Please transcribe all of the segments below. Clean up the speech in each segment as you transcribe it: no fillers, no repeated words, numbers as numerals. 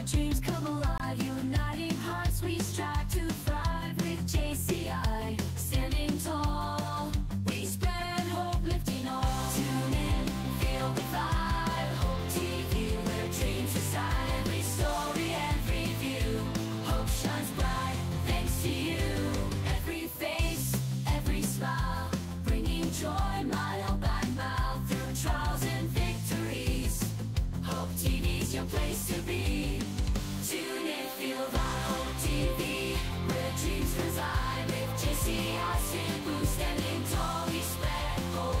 where dreams come alive. Uniting hearts, we strive to thrive. With JCI, standing tall, we spread hope, lifting all. Tune in, feel the vibe. Hope TV, where dreams reside. Every story, every view, hope shines bright thanks to you. Every face, every smile, bringing joy mile by mile. Through trials and victories, Hope TV's your place to be. Tune in, feel that Hope TV, where dreams reside. With JCI, Cebu, standing tall, we spread hope,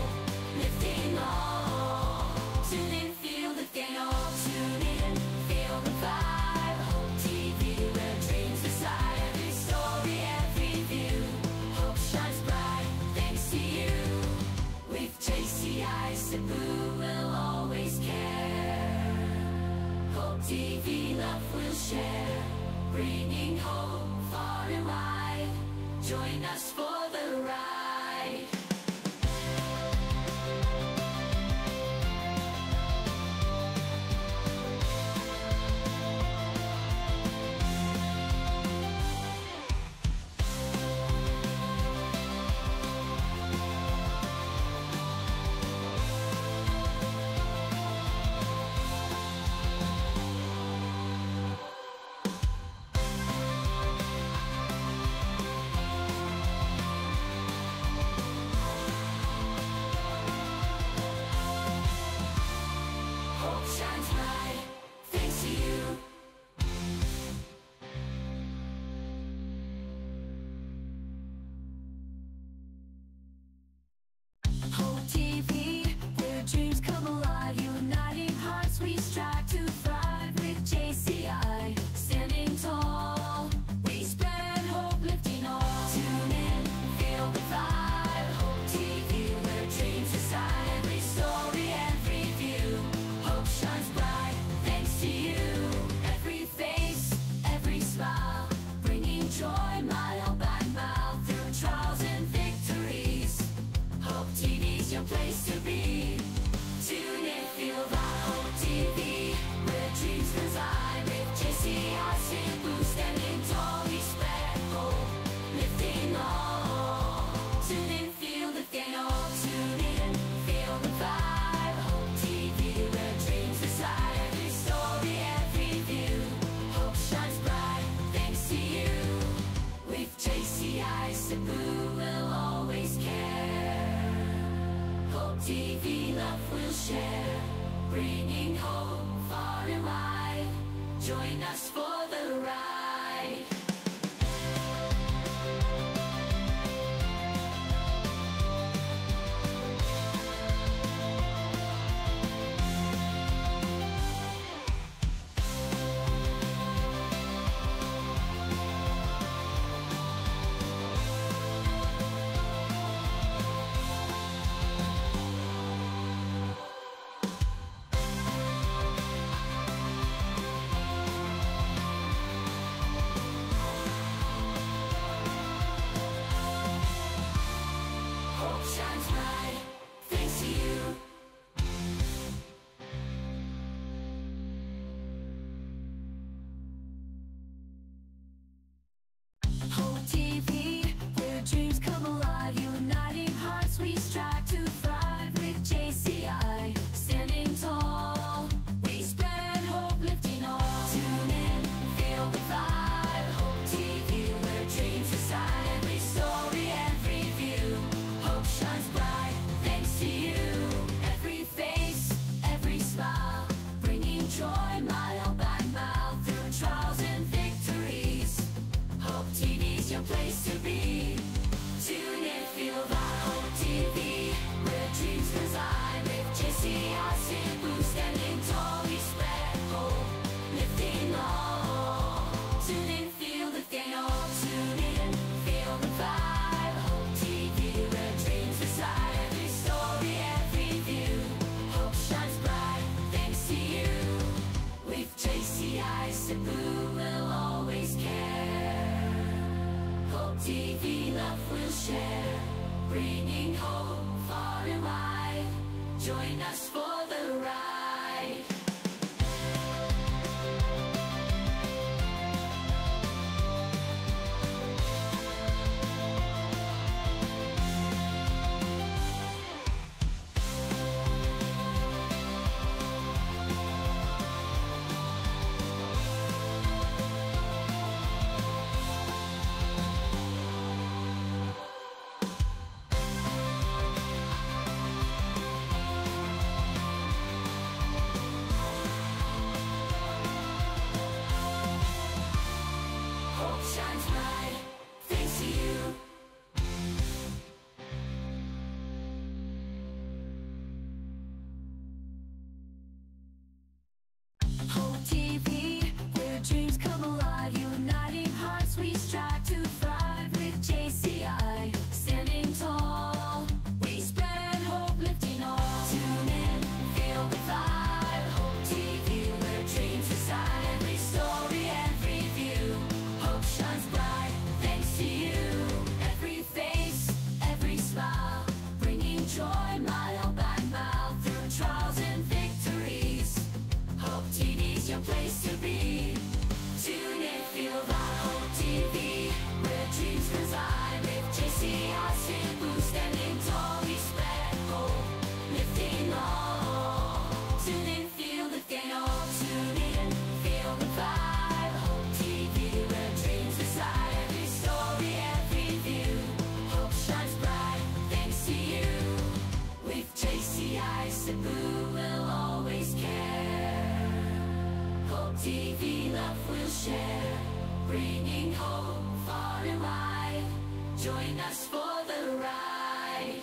lifting all. Tune in, feel the thing, oh, tune in, feel the vibe. Hope TV, where dreams reside. Every story, every view, hope shines bright thanks to you. With JCI, Cebu will always care. Hope TV, love will share, bringing hope far and wide. Join us for the ride. Hope shines bright thanks to you. Hope TV, where dreams come alive. Uniting hearts, we strive to thrive. With JCI, standing tall, we spread hope, lifting all. Tune in, feel the vibe. Hope TV, where dreams reside. Every story, every view, hope shines bright thanks to you. Every face, every smile, bringing joy mile by mile. Through trials and victories, Hope TV's your place to be. Tune in, feel that Hope TV, where dreams reside. With JCI, Cebu, standing tall, we spread hope, lifting all. Tune in, feel the thing, oh, tune in, feel the vibe. Hope TV, where dreams reside. Every story, every view, hope shines bright thanks to you. With JCI, Cebu will always care. Hope TV, love will share, bringing hope far and wide. Join us for the ride. Hope shines bright thanks to you. Hope TV, where dreams come alive. Uniting hearts, we strive to thrive. With JCI, standing tall, we spread hope, lifting all. Tune in, feel the vibe. Hope TV, where dreams reside. Every story, every view, hope shines bright thanks to you. Every face, every smile, bringing joy mile by mile. Through trials and victories, Hope TV's your place to be. Tune in, feel that Hope TV, where dreams reside. With JCI, Cebu, standing tall, we spread hope, lifting all. Tune in, feel the thing, oh, tune in, feel the vibe. Hope TV, where dreams reside. Every story, every view, hope shines bright thanks to you. With JCI, Cebu will always care. Hope TV, love will share, bringing hope far and wide. Join us for the ride. shines bright thanks to you. Hope TV, where dreams come alive, uniting hearts we strive to thrive. With JCI, standing tall, we spread hope, lifting all. Tune in, feel the vibe. Hope TV, where dreams reside. Every story, every view, hope shines bright thanks to you. Every face, every smile, bringing joy mile by mile through trials and victories. Hope TV's your place to be. Tune in, feel that Hope TV, where dreams reside. With JCI, Cebu, standing tall, we spread hope, lifting all. Tune in, feel the thing, oh, tune in, feel the vibe. Hope TV, where dreams reside. Every story, every view, hope shines bright thanks to you. With JCI, Cebu will always care. Hope TV, love will share, bringing hope far and wide. Join us for the ride.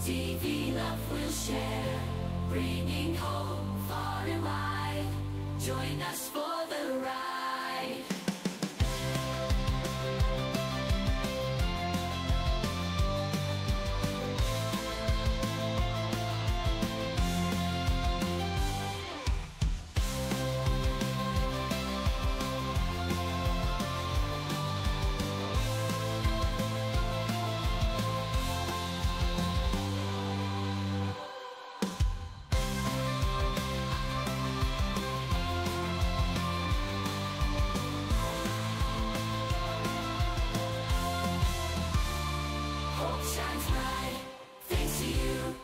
TV love will share, bringing hope far and wide. Join us for the ride. Hope shines bright, thanks to you.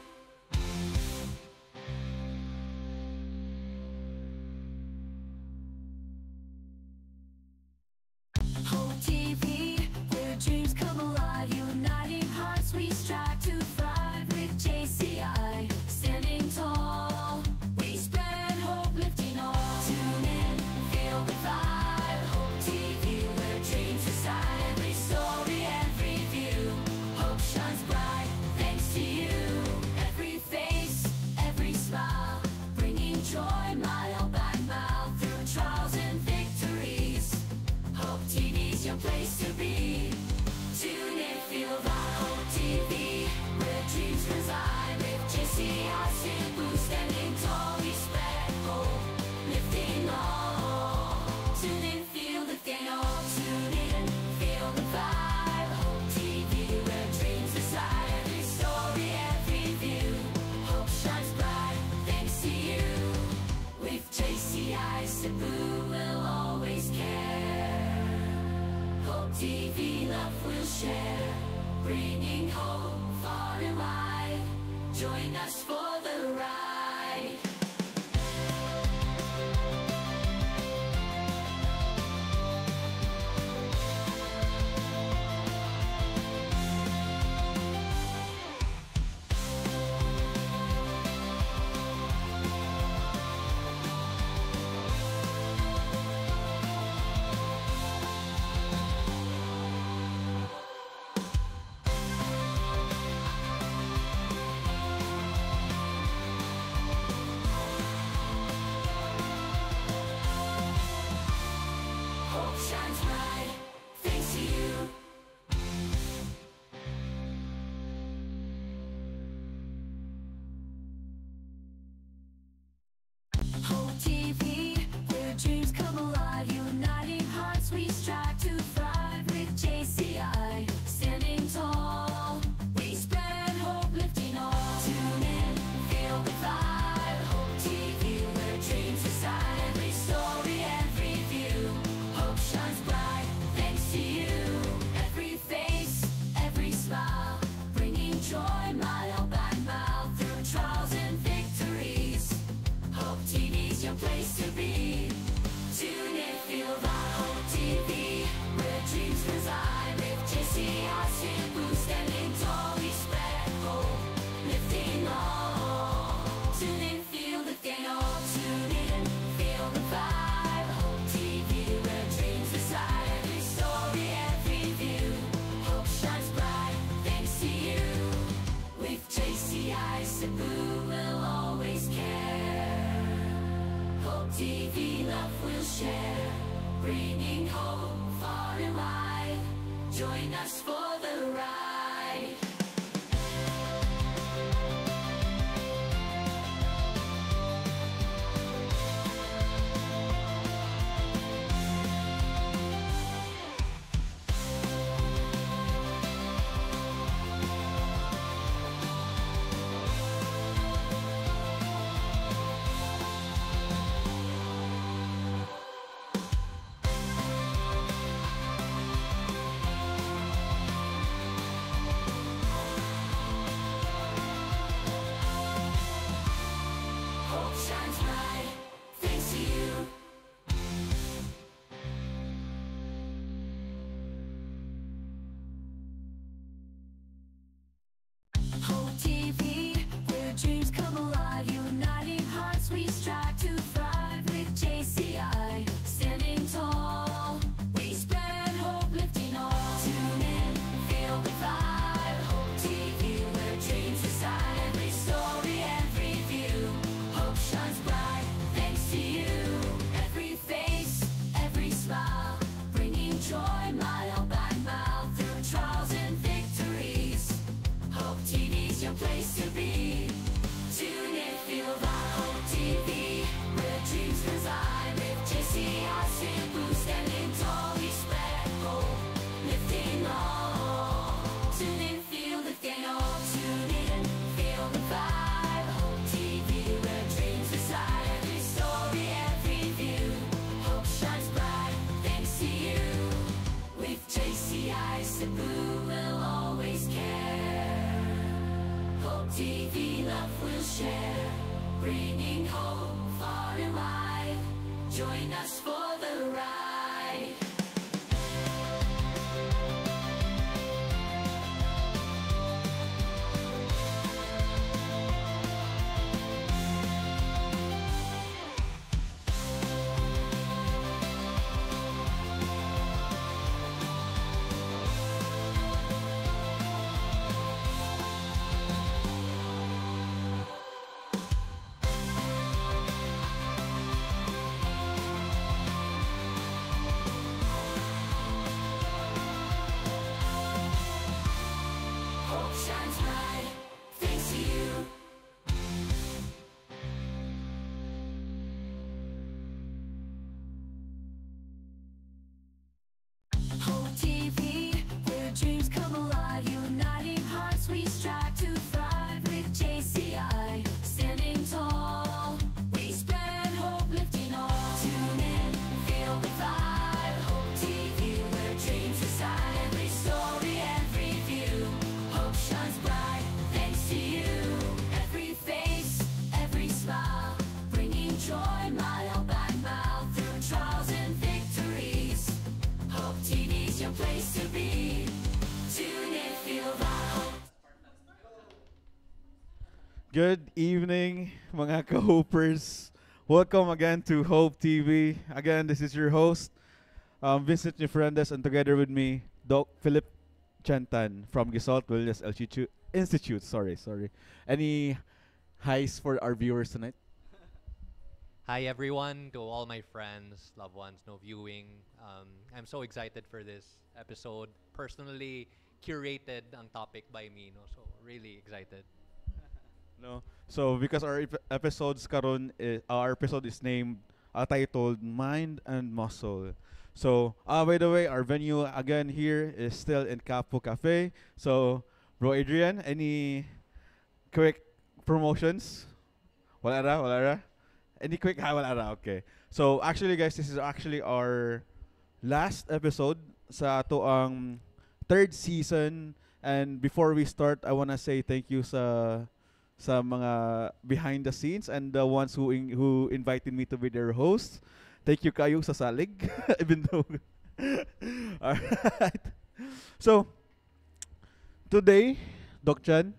Hope TV, where dreams come alive. Uniting hearts, we strive to thrive. With JCI, standing tall, we spread hope, lifting all. Tune in, feel the vibe. Hope TV, where dreams reside. Every story, every view. Hope shines bright, thanks to you. Every face, every smile, bringing joy mile by mile. Through trials and victories, Hope TV's your place to be. Tune in, feel that Hope TV, where dreams reside. With JCI, Cebu, standing tall, we spread hope, lifting all. Tune in, feel the thing, oh, tune in, feel the vibe. Hope TV, where dreams reside. Every story, every view. Hope shines bright, thanks to you. With JCI, Cebu will always care. Hope TV love will share, bringing hope far and wide. Join us for the ride. Hope shines bright, thanks to you. Hope TV, where dreams come alive. Uniting hearts, we strive to thrive. With JCI, standing tall, we spread hope, lifting all. Tune in, feel the vibe. Hope TV, where dreams reside. Every story, every view. Hope shines bright, thanks to you. Every face, every smile, bringing joy mile by mile. Through trials and victories, Hope TV's your place to be. Tune in, feel that Hope TV, where dreams reside. With JCI, Cebu, standing tall, we spread hope, lifting all. Tune in, feel the thing, oh, tune in, feel the vibe. Hope TV, where dreams reside. Every story, every view. Hope shines bright, thanks to you. With JCI, Cebu will always care. Hope TV love will share, bringing hope far and wide. Join us for the ride. Cebu will always care. Hope TV love will share, bringing hope far and wide. Join us for the ride. Hope shines bright thanks to you. Hope TV, where dreams come alive, uniting hearts we strive to thrive with JCI, standing tall. We spread hope, lifting all. Tune in, feel the vibe. Hope TV, where dreams reside. Every story, every view. Hope shines bright thanks to you. Every face, every smile, bringing joy mile by mile through trials and victories. Hope TV's your place to be. Tune in, feel the hope. Good evening, mga ka-Hopers. Welcome again to Hope TV. Again, this is your host, Vincent Nefrendes, and together with me, Doc Philip Chantan from Gisalt Williams Institute. Sorry. Any highs for our viewers tonight? Hi everyone, to all my friends, loved ones, no viewing. I'm so excited for this episode. Personally curated ang topic by me, no? So really excited. No. So because our episodes karon our episode is named titled Mind and Muscle. So by the way, our venue again here is still in Capo Cafe. So Bro Adrian, any quick promotions? Wala ra? Any quick wala ra. Okay. So actually guys, this is actually our last episode sa ato ang third season, and before we start, I wanna say thank you sa mga behind the scenes and the ones who invited me to be their host. Thank you kayo sa salig even though Alright. So today, Doc Chan,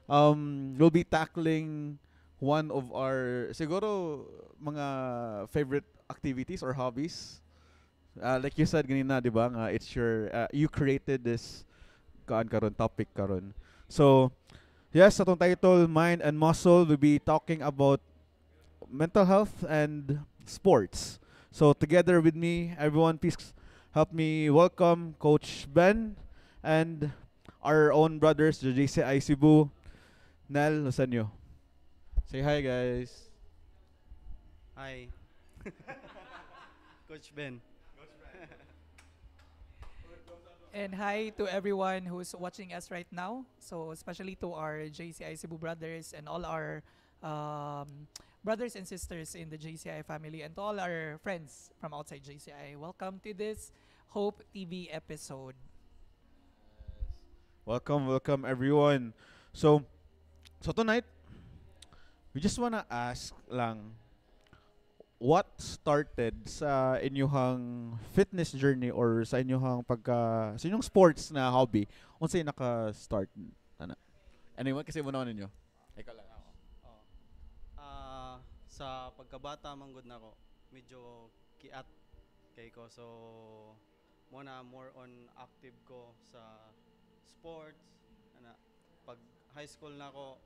we'll be tackling one of our siguro mga favorite activities or hobbies. Like you said ganina, 'di ba? Nga it's your you created this karon topic karon. So yes, atong title, Mind and Muscle, we'll be talking about mental health and sports. So together with me, everyone, please help me welcome Coach Ben and our own brothers, the JCI Cebu. Nel, Lusanyo. Say hi, guys. Hi. Coach Ben. And hi to everyone who's watching us right now. So especially to our JCI Cebu brothers and all our brothers and sisters in the JCI family, and to all our friends from outside JCI. Welcome to this Hope TV episode. Welcome everyone. So tonight, we just wanna ask lang, what started sa inyong fitness journey or sa inyong sa inyong sports na hobby? Unsay naka-start ana? Anyone kasi mo ninyo? Ikaw lang ako. Oh. Sa pagkabata manggod nako, medyo kiat kay ko, so muna more on active ko sa sports ana. Pag high school nako,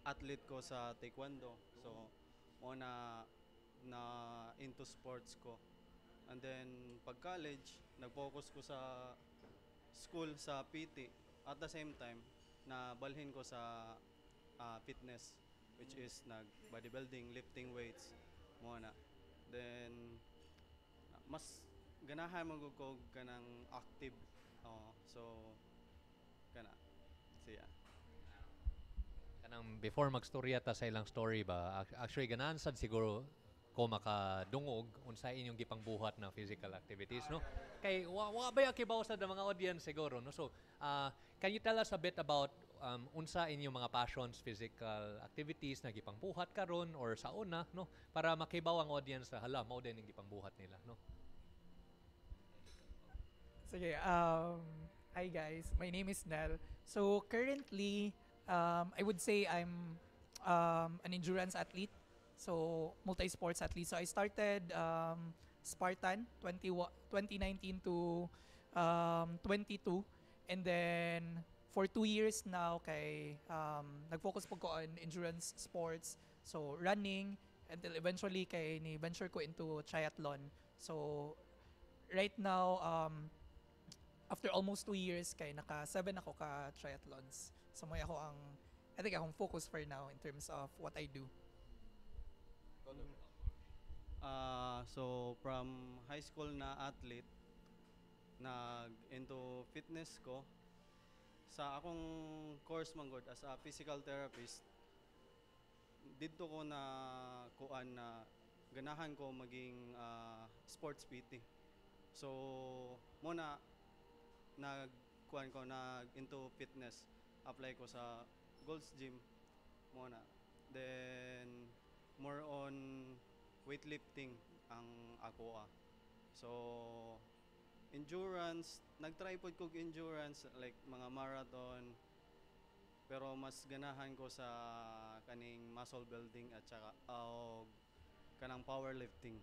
athlete ko sa taekwondo. So muna na into sports ko. And then pag college, nag-focus ko sa school sa PT. At the same time, na balhin ko sa fitness, which is bodybuilding, lifting weights muna. Then mas ganahan mo ko kanang active. So kana siya. Kanang before magstorya ta sa ilang story ba, actually ganahan sad siguro ko makadungog unsa inyong gipangbuhat na physical activities, no? Kay wa ba kibaw sa mga audience siguro, no? So, can you tell us a bit about unsa inyong mga passions, physical activities na gipangbuhat karon or sa una, no? Para makibaw ang audience na hala mao din ang gipangbuhat nila, no? Sige, hi guys, my name is Nel. So currently, I would say I'm an endurance athlete, so multi-sports athlete. So I started Spartan 2019 to 22, and then for 2 years now, kay nag-focus po ko on endurance sports, so running, until eventually kay ni venture ko into triathlon. So right now, after almost 2 years, kay naka 7 ako ka triathlons. So may ako I think akong focus for now in terms of what I do. So from high school na athlete, into fitness ko. Sa akong course manggod as a physical therapist, dito ko na kuan na ganahan ko maging sports PT. So muna into fitness, apply ko sa Gold's Gym muna. Then more on weightlifting ang ako. So endurance, nag-try po ko endurance like mga marathon, pero mas ganahan ko sa kaning muscle building at saka kanang powerlifting.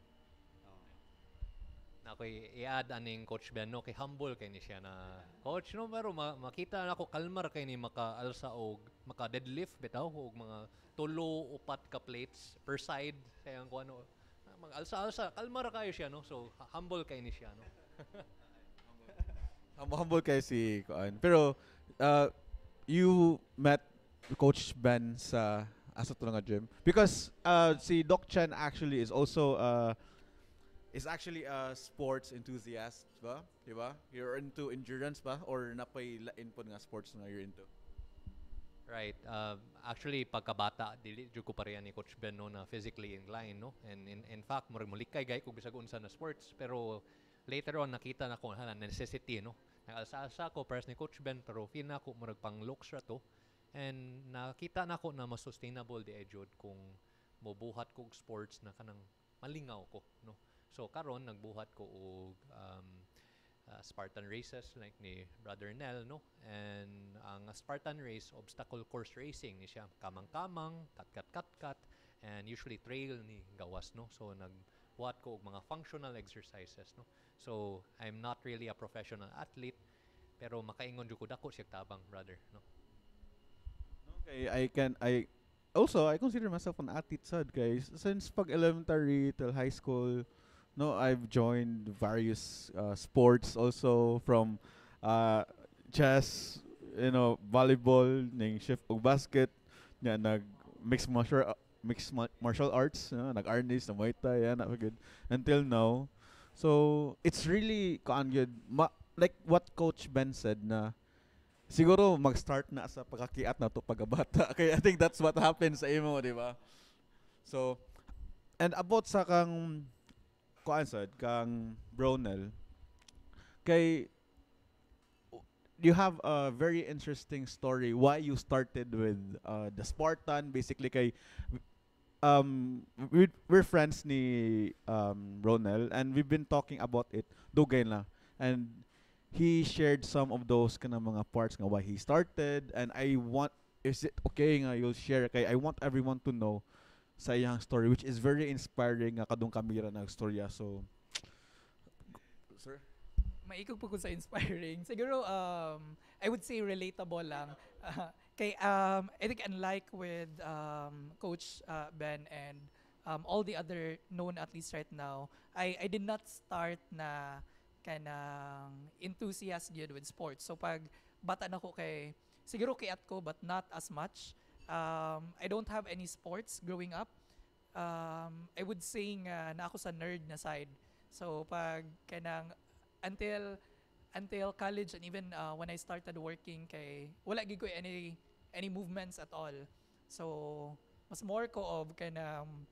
Na ako'y i-add aning Coach Ben, no? Kay humble kay ni siya na, Coach, no? Pero makita na ako kalmar kay ni maka-alsa og maka-deadlift, bitaw, og mga 3-4 ka plates per side. Sayang ko ano, mag-alsa-alsa, kalmar kayo siya, no? So, humble kay ni siya, no? Humble kay si Kuan. Pero, you met Coach Ben sa asa to nga gym? Because si Doc Chen actually is also is actually a sports enthusiast, ba? Diba? You're into endurance ba? Or napay lain po nga sports nga you're into? Right. Actually, pagkabata, dili jud ko pareha ni Coach Ben, no, na physically inclined, no? And in fact, mulikay gay kung bisag unsa na sports, pero later on nakita na ko hala necessity, no? Nag-alsa ko pares ni Coach Ben, pero feel na ko murag pang looks ra to. And nakita na ko na mas sustainable di jud kung mobuhat ko og sports na kanang malingaw ko, no? So karon nagbuhat ko og Spartan races like ni Brother Nel, no? And ang Spartan race, obstacle course racing ni siya, kamang-kamang, kat-kat, and usually trail ni gawas, no? So nagbuhat ko og mga functional exercises, no? So I'm not really a professional athlete, pero makaingon jud ko dako siya tabang, brother, no? Okay, I consider myself an athlete sad, guys. Since pag elementary till high school, no, I've joined various sports also from chess, volleyball, ning shift og basket, nag mixed martial arts, nag-arnis, na Muay Thai, na good until now. So it's really good. Like what Coach Ben said na siguro mag-start na sa pagkakiat na to pagabata. Okay, I think that's what happens sa imo, di ba? So, and about sa kang kang Bronel, kay you have a very interesting story why you started with the Spartan. Basically, kay we're friends ni Bronel, and we've been talking about it dugay na, and he shared some of those kind of mga parts nga why he started, and is it okay nga you'll share, kay I want everyone to know sa iyang story, which is very inspiring nga kadung kamera na storya. So sir, Maikog po ko sa inspiring. Siguro, I would say relatable lang. I think unlike with Coach Ben and all the other known athletes right now, I did not start na kanang enthusiast yun with sports. So pag bata na ko siguro kayat ko but not as much. I don't have any sports growing up. I would say nga na ako sa nerd na side. So pag kanang until college, and even when I started working, wala gid ko any movements at all. So mas more ko of kanang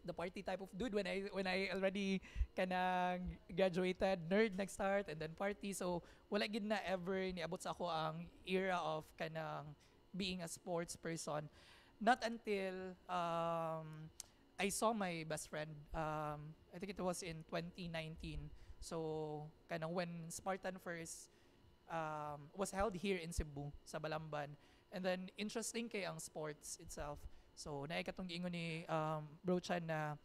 the party type of dude when I already kanang graduated, nerd nag-start and then party. So wala gid na ever niabot sa ako ang era of kanang being a sports person. Not until I saw my best friend. I think it was in 2019. So kanang when Spartan first was held here in Cebu sa Balamban. And then interesting kay ang sports itself. So naay katong giingon ni Bro Chan na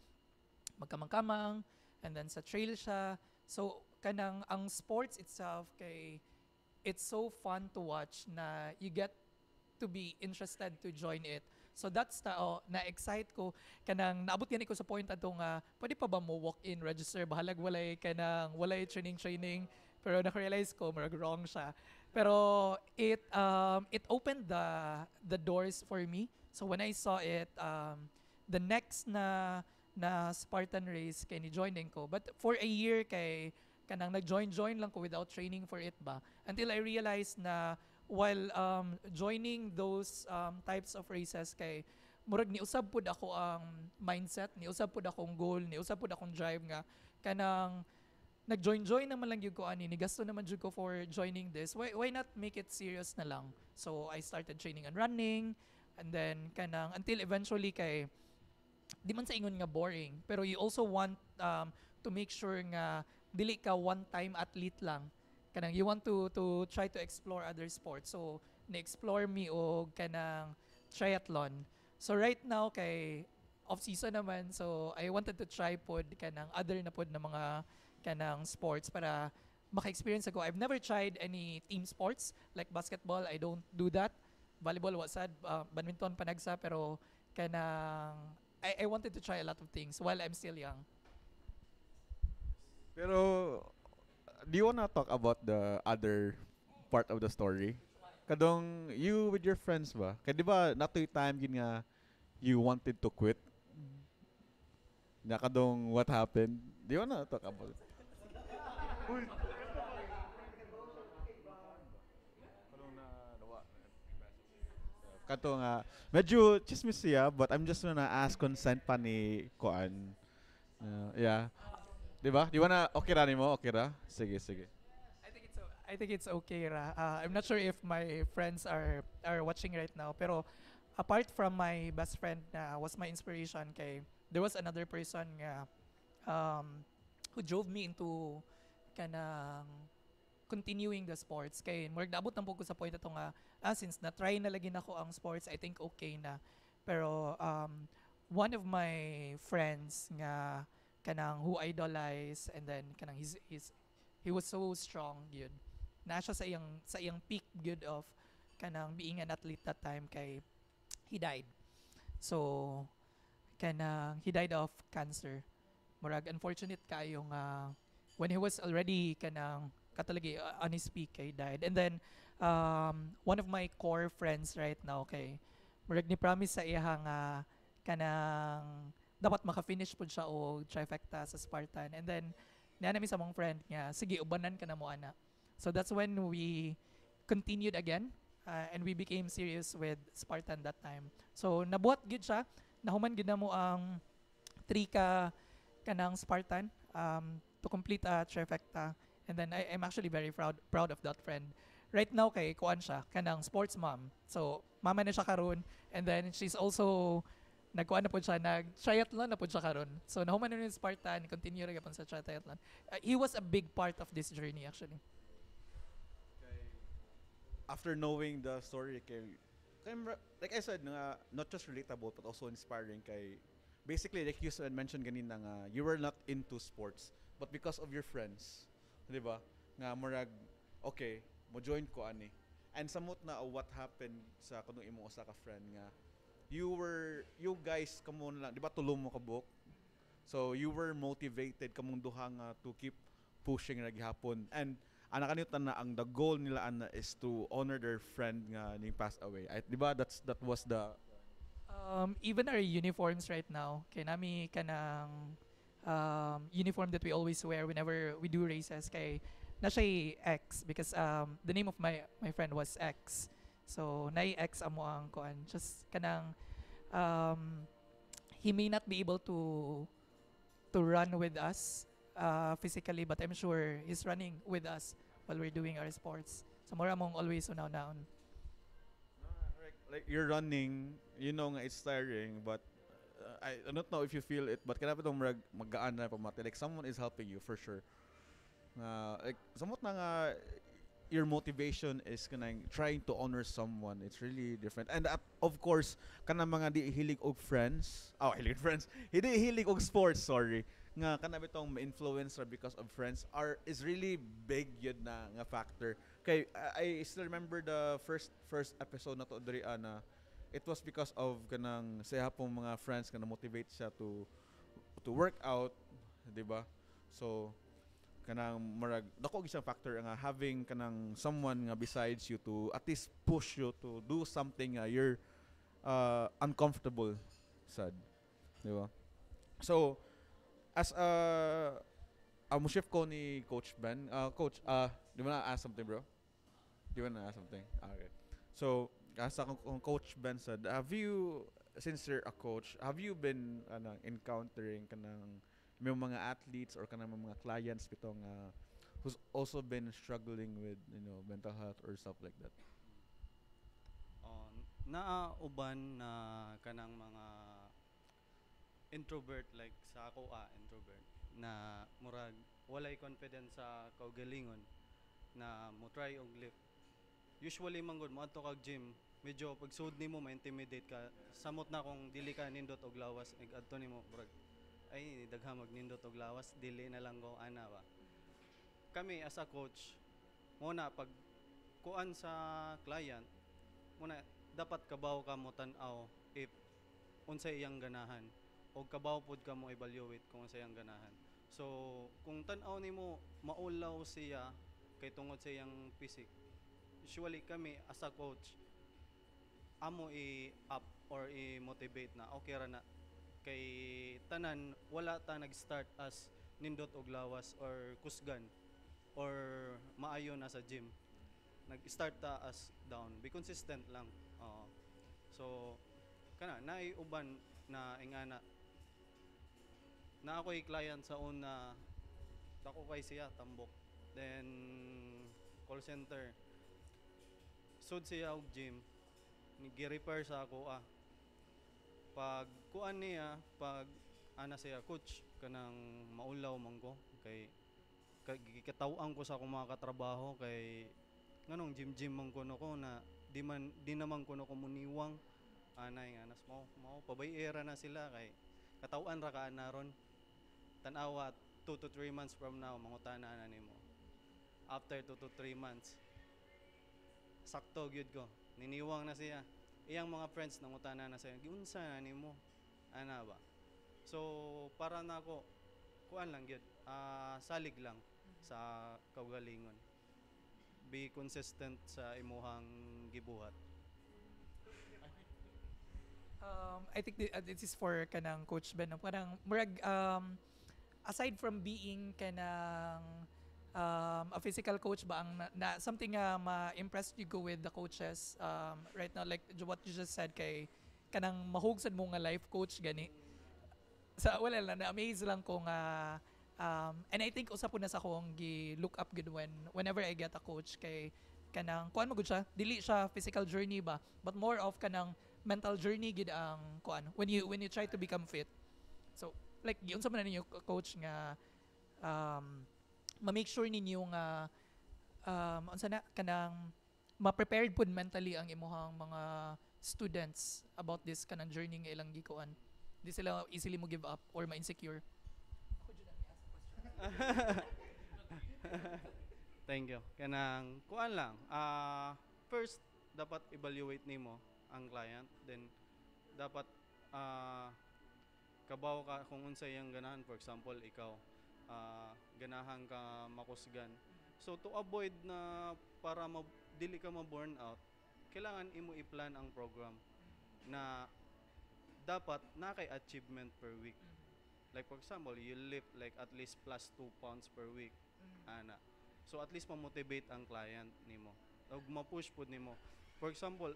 magkamang-kamang and then sa trail siya. So kanang ang sports itself kay it's so fun to watch na you get to be interested to join it. So that's na-excite ko kanang naabot gani ko sa point ato nga pwede pa ba mo walk in register bahalag walay training pero na-realize ko marag wrong siya. Pero it opened the doors for me. So when I saw it, the next na Spartan race kay ni joining ko. But for a year kay kanang nag-join lang ko without training for it ba. Until I realized na while joining those types of races kay murag niusab pud ako ang mindset, niusab pud akong goal, niusab pud akong drive nga kanang nag-join naman lang gyud ko ani, nigasto naman jud ko for joining this. Why not make it serious na lang? So I started training and running. And then kanang until eventually kay di man sa ingon nga boring pero you also want to make sure nga dili ka one time athlete lang kanang you want to try to explore other sports. So na-explore me og kanang triathlon. So right now kay off season naman, so I wanted to try pod kanang other na pod na mga kanang sports para maka-experience ako. I've never tried any team sports like basketball. I don't do that. Volleyball wasad, badminton panagsa pero kanang I wanted to try a lot of things while I'm still young. Pero do you wanna talk about the other part of the story? Kadong you with your friends ba? Kaya di ba natoy time yun nga you wanted to quit? Na kadong what happened? Do you wanna talk about it? Kato nga, medyo chismis siya, but I'm just gonna ask consent pa ni Koan. Yeah. Diba? Di ba na okay ra nimo? Okay ra? Sige, sige. I think it's okay ra. I'm not sure if my friends are watching right now pero apart from my best friend na was my inspiration kay there was another person nga who drove me into kanang continuing the sports kay murag naabot na po ko sa point ato nga since na try na lagi nako ang sports I think okay na pero one of my friends nga kanang who idolize and then kanang he was so strong yun na siya sa iyang peak good of kanang being an athlete that time kay he died so kanang he died of cancer murag unfortunate kayo nga when he was already kanang katalagi on his peak kay died and then one of my core friends right now kay murag ni promise sa iya nga kanang dapat maka-finish pud siya og trifecta sa Spartan and then niya sa mong friend nga sige ubanan ka na mo ana so that's when we continued again and we became serious with Spartan that time so nabuhat gid siya nahuman gid na mo ang 3 ka kanang Spartan to complete a trifecta and then I'm actually very proud of that friend. Right now kay kuan siya kanang sports mom. So mama na siya karon and then she's also nagkuan na po siya nag-triathlon na po siya karon. So nahuman na yung Spartan, continue ra gyapon sa triathlon. He was a big part of this journey actually. After knowing the story kay like I said not just relatable but also inspiring kay basically like you said mentioned ganina nga you were not into sports but because of your friends, 'di ba? Nga murag okay, mo join ko ani. And samot na what happened sa kanang imong usa ka friend nga you guys kamo na lang, 'di ba tulong mo ka book? So you were motivated kamong duha nga to keep pushing ra gihapon. And ana kaniutan na ang the goal nila ana is to honor their friend nga ning passed away. 'Di ba that was the even our uniforms right now kay nami kanang uniform that we always wear whenever we do races kay na siya X because the name of my friend was X so na X amo ang kuan just kanang he may not be able to run with us physically, but I'm sure he's running with us while we're doing our sports. So mura mong always unaw-naon. Like you're running, you know nga it's tiring, but I don't know if you feel it, but kailangan itong magaan na pamati. Like someone is helping you for sure. Like somewhat na nga your motivation is kanang trying to honor someone. It's really different. And of course, kanang mga di hilig og friends. Oh, hilig friends. Hindi hilig og sports, sorry. Nga kanang bitong ma-influencer because of friends is really big yun na nga factor. Kay I still remember the first episode na to diri na it was because of kanang sa hapong mga friends kana motivate siya to work out, di ba? So kanang marag dako isang factor nga having kanang someone nga besides you to at least push you to do something you're uncomfortable sad, di ba? So as mo shift ko ni Coach Ben, Coach, di ba na ask something, bro? Di ba na ask something? Okay. So as akong Coach Ben said, have you, since you're a coach, have you been encountering kanang may mga athletes or kanang mga clients bitong who's also been struggling with mental health or stuff like that? Naauban na kanang mga introvert like sa ako introvert na murag walay confidence sa kaugalingon na mo try og lift. Usually manggod mo adto kag gym, medyo pag sud nimo ma-intimidate ka. Samot na kung dili ka nindot og lawas ig adto nimo murag ay dagha magnindot og lawas dili na lang ko ana ba. Kami as a coach muna pag kuan sa client muna dapat kabaw ka mo tan-aw if unsay iyang ganahan o kabaw pod ka mo evaluate kung unsay iyang ganahan. So kung tan-aw nimo maulaw siya kay tungod sa iyang physique, usually kami as a coach amo i-up or i-motivate na okay ra na kay tanan wala ta nag-start as nindot og lawas or kusgan or maayo na sa gym. Nag-start ta as down, be consistent lang. So kana naay uban na ingana na ako'y client sa una dako kay siya tambok, then call center sud siya og gym gi-repair sa ako pag kuan niya pag ana siya coach kanang maulaw man ko kay gikataw-an ko sa akong mga katrabaho kay nganong gym man ko na di naman ko komuniwang anay nga nas mao pabay-era na sila kay kataw-an ra ka ron tan-awa 2 to 3 months from now mangutana na nimo after 2 to 3 months sakto gyud ko niniwang na siya iyang mga friends nangutana na siya giunsa na nimo ana ba. So para nako kuan lang gyud salig lang sa kaugalingon, be consistent sa imuhang gibuhat. I think this is for kanang Coach Ben. Parang murag aside from being kanang a physical coach ba ang something ma-impress you go with the coaches right now like what you just said kay kanang mahugsad mo nga life coach gani sa wala lang na-amaze lang ko nga and I think usa po na sa akong gi-look up good whenever I get a coach kay kanang kuan mo gud siya dili siya physical journey ba but more of kanang mental journey gid ang kuan when you try to become fit. So like giunsa man ninyo coach nga ma-make sure ninyo nga unsa na kanang ma-prepared pud mentally ang imuhang mga students about this kanang journey nga ilang gikuan. Di sila easily mo give up or ma-insecure. Thank you. Kanang kuan lang. First dapat evaluate nimo ang client, then dapat kabaw ka kung unsay iyang ganahan. For example, ikaw ganahan ka makusgan. So to avoid na para dili ka ma-burn out, kailangan imo i-plan ang program na dapat na kay achievement per week. Like for example, you lift like at least plus 2 pounds per week. Ana. So at least ma-motivate ang client nimo. Og ma-push pud nimo. For example,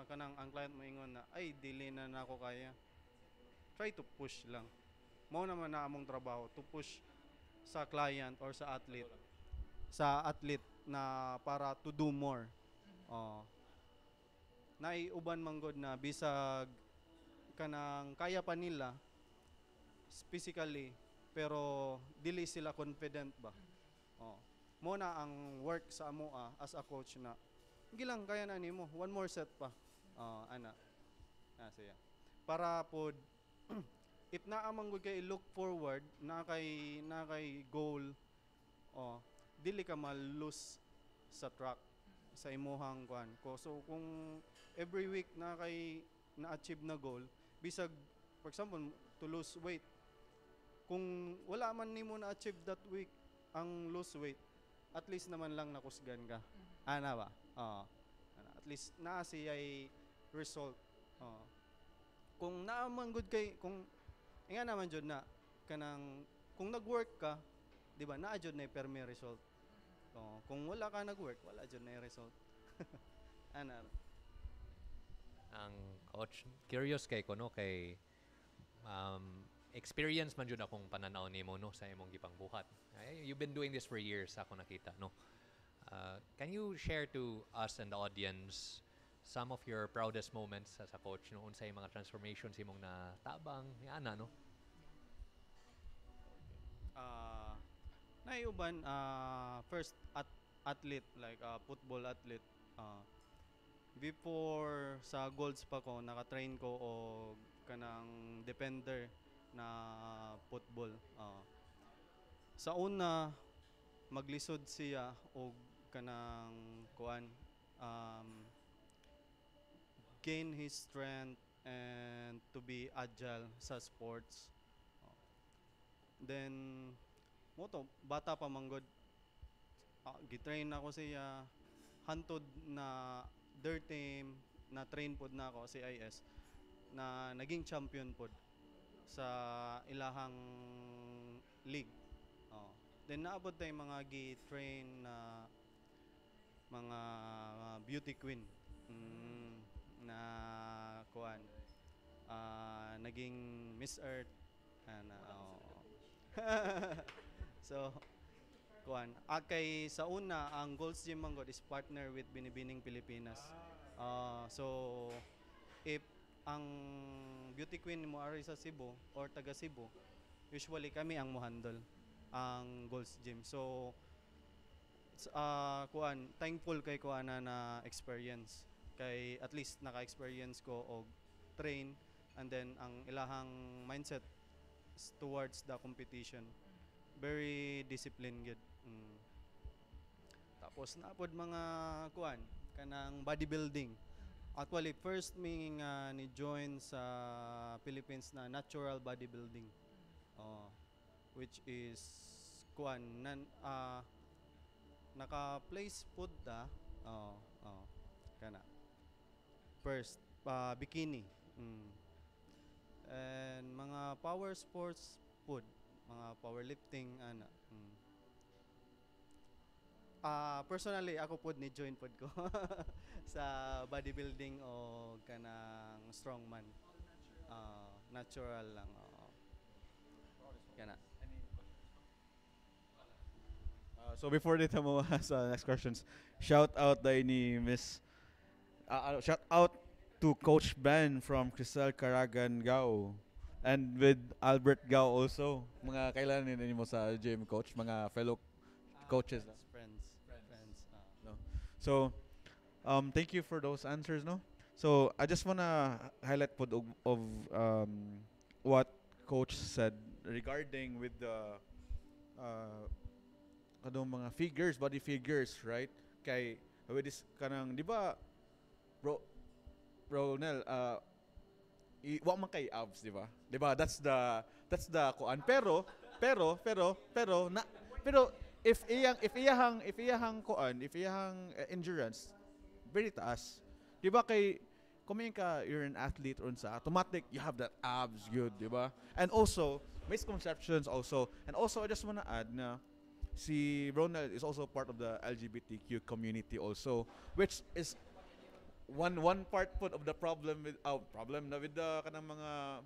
kanang ang client mo ingon na ay dili na nako kaya. try to push lang. Mao naman na among trabaho to push sa client or sa athlete na para to do more. Oh. Naiuban man gud na bisag kanang kaya pa nila physically pero dili sila confident ba. Oh. Mo na ang work sa amoa as a coach na gilang kaya na nimo one more set pa. Ana. Siya. Para pod if naa man gud kay look forward na kay goal dili ka ma-lose sa track sa imuhang kuan ko. So kung every week na kay na-achieve na goal bisag for example to lose weight, kung wala man nimo na-achieve that week ang lose weight, at least naman lang nakusgan ka. Ana ba? At least naa siya'y result. Kung naaman good kay kung nga naman jud na kanang kung nag-work ka, di ba? Naa jud na permi result. Kung wala ka nag-work, wala jud na result. Ana. Ang coach, curious kay ko no kay experience man jud akong pananaw nimo no sa imong gipang buhat. You've been doing this for years ako nakita no. Can you share to us and the audience some of your proudest moments as a coach no unsay mga transformations imong natabang ana no? Naiuban first athlete like football athlete. Before sa Golds pa ko naka-train ko og kanang defender na football. Sa una maglisod siya og kanang kuan gain his strength and to be agile sa sports. Then moto bata pa manggod gitrain ako siya hantod na their team na train pod na ako si IS na naging champion pod sa ilahang league. Then naabot tay mga gi-train na mga beauty queen na kuan naging Miss Earth so kuan kay sa una ang Gold's Gym Manggod is partner with Binibining Pilipinas. So if ang beauty queen mo ari sa Cebu or taga Cebu, usually kami ang mohandle ang Gold's Gym. So kuan thankful kay kuan na experience kay at least naka-experience ko og train and then ang ilahang mindset towards the competition very disciplined gid. Tapos naapod mga kuan kanang bodybuilding. Actually first mi nga ni join sa Philippines na natural bodybuilding. Which is kuan naka-place food ta. Kana. First bikini. And mga power sports food, mga powerlifting ana. Personally ako pod ni join pod ko sa bodybuilding o kanang strongman. Natural lang. Kana. So before dito mo sa next questions, shout out dai ni Miss shout out to Coach Ben from Cristal Caragan Gao and with Albert Gao also. Mga kailan din mo sa gym coach, mga fellow coaches. Friends. No. So thank you for those answers no. So I just wanna highlight pod of what coach said regarding with the mga figures, body figures, right? Kay with this kanang di ba Bro Nel, wa man kay abs, di ba? Di ba? That's the kuan. Pero if iyahang kuan, if iyahang endurance very taas. Di ba kay kumain ka, you're an athlete or sa automatic you have that abs good, di ba? And also misconceptions also. And also I just wanna add na si Ronald is also part of the LGBTQ community also, which is one part of the problem with the kanang mga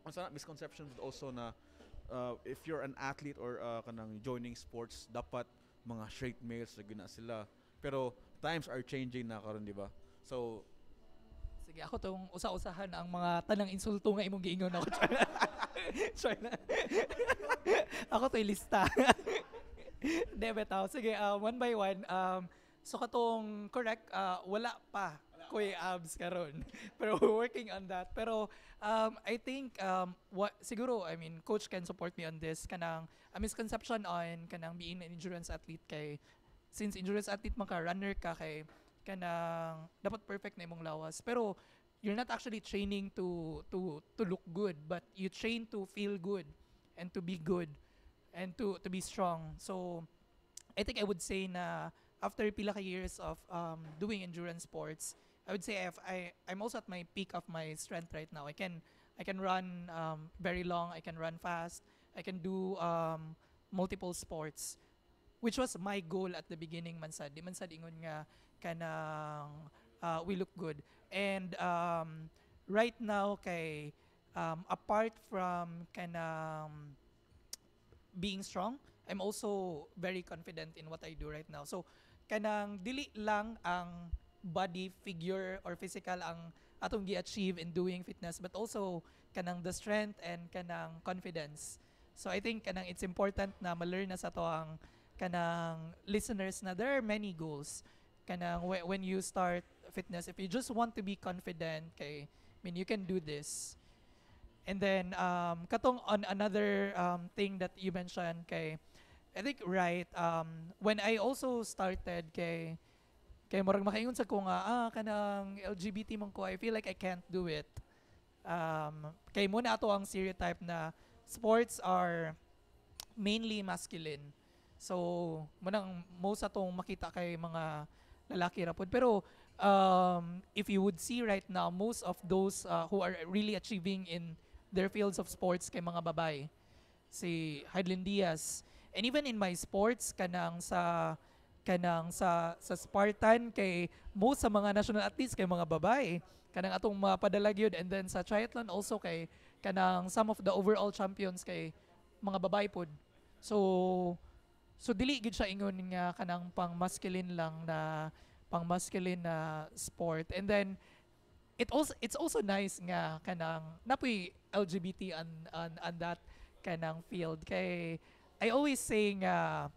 unsa na misconception also na if you're an athlete or kanang joining sports dapat mga straight males na gina sila. Pero times are changing na karon, di ba? So Sige, ako tong usa-usahan ang mga tanang insulto nga imong giingon ako. Sorry na. Ako to'y lista. Hindi, betaw. Sige, one by one. So katong correct, wala pa ko'y abs karon. Pero working on that. Pero I think siguro, I mean, coach can support me on this. Kanang a misconception on kanang being an endurance athlete kay since endurance athlete man ka, runner ka kay kanang dapat perfect na imong lawas. Pero you're not actually training to look good, but you train to feel good and to be good and to be strong. So I think I would say na after pila ka years of doing endurance sports, I would say I'm also at my peak of my strength right now. I can run very long, I can run fast, I can do multiple sports, which was my goal at the beginning man sad. Di man sad ingon nga kanang we look good. And right now kay apart from kanang being strong, I'm also very confident in what I do right now. So kanang dili lang ang body figure or physical ang atong gi-achieve in doing fitness, but also kanang the strength and kanang confidence. So I think kanang it's important na ma-learn na sa to ang kanang listeners na there are many goals kanang when you start fitness. If you just want to be confident, kay I mean you can do this. And then katong on another thing that you mentioned kay I think right when I also started kay murag makaingon sa ko nga kanang LGBT man ko, I feel like I can't do it. Kay muna ato ang stereotype na sports are mainly masculine. So munang most atong makita kay mga lalaki ra pod. Pero if you would see right now, most of those who are really achieving in their fields of sports kay mga babae. Si Heidelin Diaz. And even in my sports kanang sa Spartan kay most sa mga national athletes kay mga babae. Kanang atong mapadala gyud. And then sa triathlon also kay kanang some of the overall champions kay mga babae pod. So dili gid siya ingon nga kanang pang masculine na sport. And then it's also nice nga kanang napoy LGBT on that kanang field kay I always say nga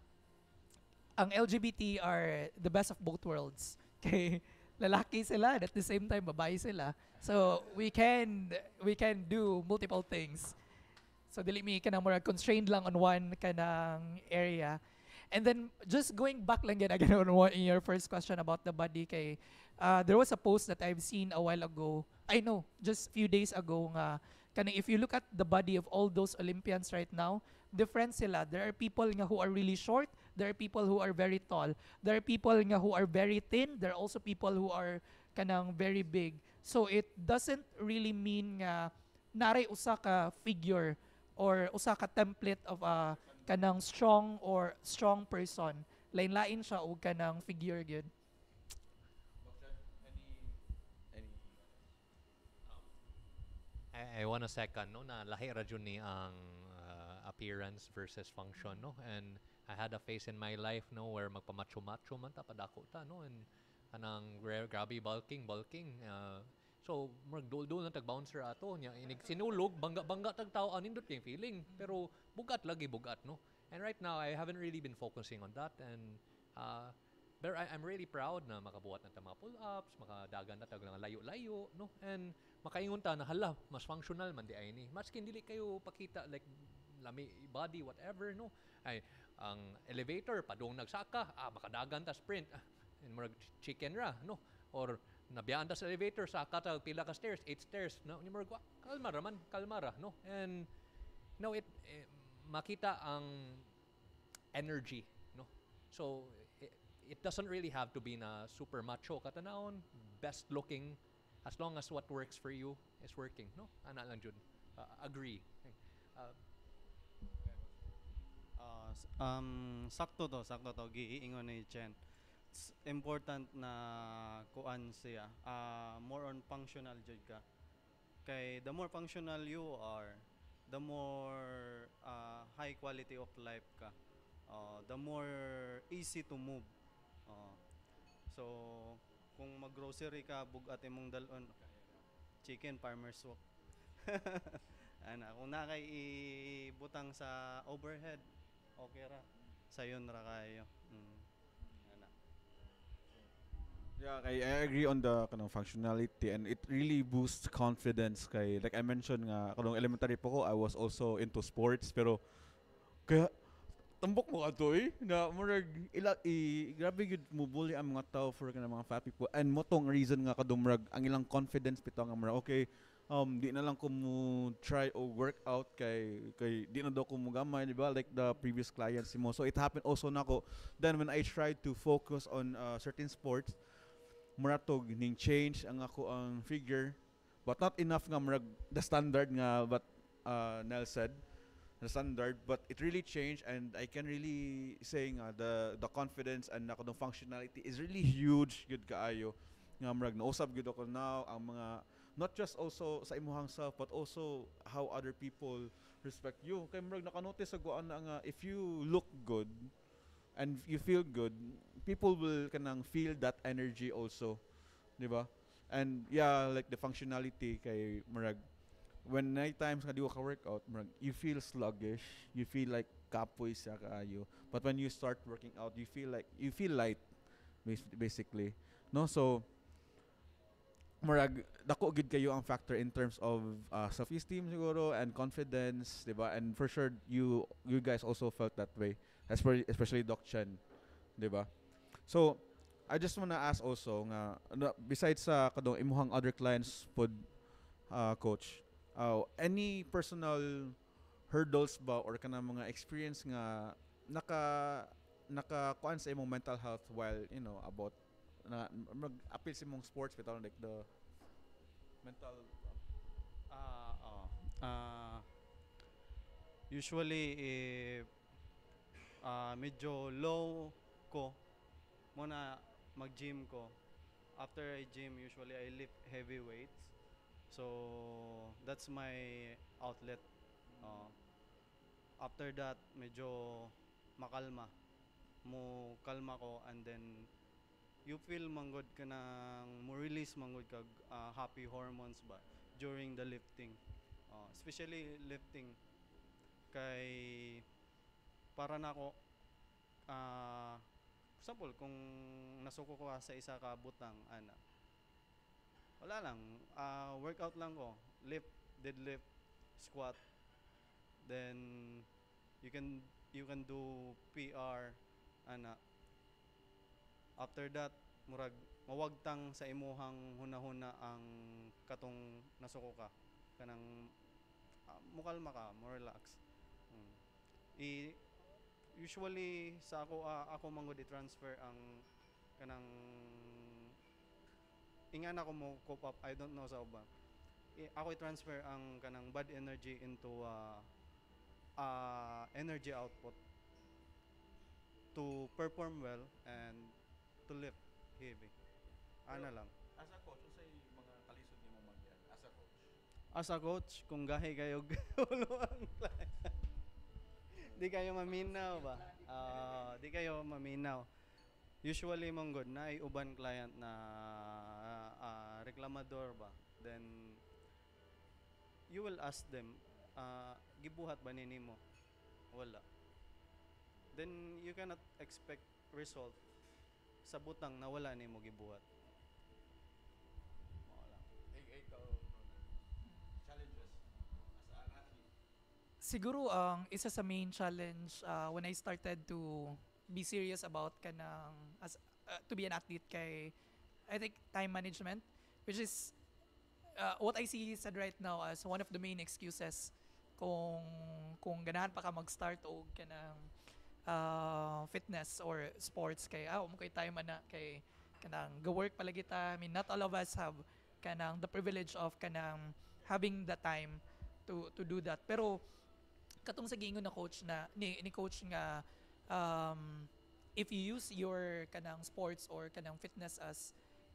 ang LGBT are the best of both worlds. Kay lalaki sila and at the same time babae sila. So we can do multiple things. So dili mi kanang more constrained lang on one kanang area. And then just going back lang again on what in your first question about the body kay there was a post that I've seen a while ago. I know, just few days ago nga kanang if you look at the body of all those Olympians right now, different sila. There are people nga who are really short, there are people who are very tall. There are people nga who are very thin, there are also people who are kanang very big. So it doesn't really mean nga naray usa ka figure or usa ka template of a kanang strong person. Lain-lain siya og kanang figure gyud. I want to second no na lahi ra jud ni ang appearance versus function no, and I had a phase in my life no where magpamacho-macho man ta padako ta no, and anang grabe bulking so magdul-dul na tag bouncer ato nya inig sinulog bangga tag tao anindot yung feeling pero bugat no. And right now I haven't really been focusing on that, and but I'm really proud na makabuhat na ta mga pull-ups, makadagan na tag layo-layo no, and makaingon ta na hala mas functional man di ay ni maskin dili kayo pakita like lami body whatever no, ay ang elevator padung nagsaka makadagan ta sprint and murag chicken ra no, or nabiyaan ta sa elevator saka ta pila ka stairs 8 stairs no, ni murag kalma ra no, and no makita ang energy no, so it doesn't really have to be na super macho katanawon, best looking, as long as what works for you is working no, ana lang jud. Agree. Sakto to giingon ni Chen. It's important na kuan siya more on functional jud ka kay the more functional you are, the more high quality of life ka. The more easy to move. Uh, so kung mag-grocery ka, bugat imong dalon chicken farmer's walk. Ana, kung nakay ibutang sa overhead, okay ra. Sayon ra kayo. Ana. Yeah, I agree on the kanang functionality, and it really boosts confidence kay like I mentioned nga kanang elementary po ko I was also into sports pero kaya tambok mo ato na murag grabe gud mo bully ang mga tao for kanang mga fat people, and mo tong reason nga kadumrag ang ilang confidence bitaw nga murag okay, di na lang ko mo try o work out kay di na daw ko mo gamay, di ba, like the previous clients mo. So it happened also nako then when I tried to focus on certain sports, muratog ning change ang ako ang figure, but not enough nga murag the standard nga but Nel said the standard, but it really changed, and I can really say nga the confidence and nako the functionality is really huge good kaayo nga murag nausab gud ako now ang mga not just also sa imuhang self but also how other people respect you kay murag nakanotice sa guan na nga if you look good and you feel good, people will kanang feel that energy also, di ba? And yeah, like the functionality kay murag when night times ka di ka workout, murag you feel sluggish, you feel like kapoy sa kaayo. But when you start working out, you feel light basically. No, so murag dako gid kayo ang factor in terms of self-esteem siguro and confidence, di ba? And for sure you guys also felt that way, especially Doc Chen, di ba? So I just wanna ask also nga besides sa kadong imuhang other clients pod coach, any personal hurdles ba or kanang mga experience nga naka kuan sa imong mental health while about na mag-appeal sa imong sports bitaw like the mental Usually if medyo low ko muna mag-gym ko. After I gym, usually I lift heavy weights. So that's my outlet. After that, medyo makalma. Mo kalma ko, and then you feel manggod ka nang mo release manggod kag happy hormones ba during the lifting. Especially lifting kay para nako example kung nasuko ko sa isa ka butang ana wala lang workout lang ko, lift, deadlift, squat, then you can do PR ana. After that murag mawagtang sa imuhang hunahuna ang katong nasuko ka kanang mukalma ka, more relax. Usually sa ako manggod i-transfer ang kanang ingan ako mo cope up, I don't know sa uban. Ako i-transfer ang kanang bad energy into energy output to perform well and to lift heavy. Ana lang. as a coach unsay mga kalisod nimo man yan as a coach? As a coach, kung gahi kayo ulo ang client, di kayo maminaw ba? Di kayo maminaw. Usually manggod na uban client na reklamador ba? Then you will ask them, gibuhat ba nimo? Wala. Then you cannot expect result sa butang na wala nimo gibuhat. Wala. Ikaw challenges as an athlete. Siguro ang isa sa main challenge when I started to be serious about kanang to be an athlete kay I think time management, which is what I see said right now as one of the main excuses kung ganahan pa ka mag-start o kanang fitness or sports kay mo kay time ana kay kanang go work palagi ta. I mean not all of us have kanang the privilege of kanang having the time to do that, pero katong sa gingon na coach na ni coach nga if you use your kanang sports or kanang fitness as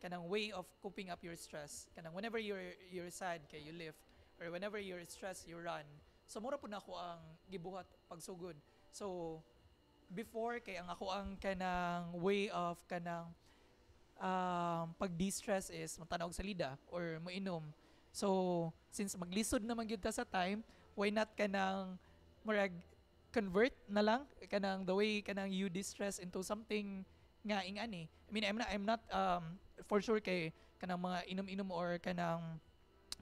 kanang way of coping up your stress. Kanang whenever you're sad kay you lift, or whenever you're stressed you run. So mura po na ako ang gibuhat pagsugod. So before kay ang ako ang kanang way of kanang pag de-stress is matanaw og salida or moinom. So since maglisod naman gyud ta sa time, why not kanang murag convert na lang kanang the way kanang you distress into something nga ingani. I mean, I'm not for sure kay kanang mga inom-inom or kanang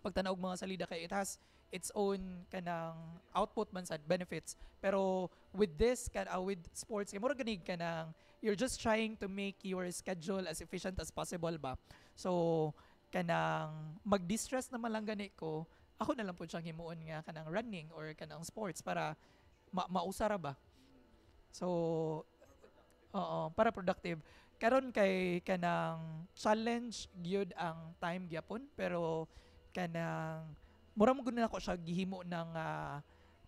pagtanaw og mga salida kay it has its own kanang output man sad benefits. Pero with this with sports kay mura ganig kanang you're just trying to make your schedule as efficient as possible ba. So kanang mag-distress naman lang gani ko, ako na lang po siyang himuon nga kanang running or kanang sports para mausara ba. So oo, para productive. Karon kay kanang challenge gyud ang time gyapon pero kanang mura mo gud na ako siya gihimo ng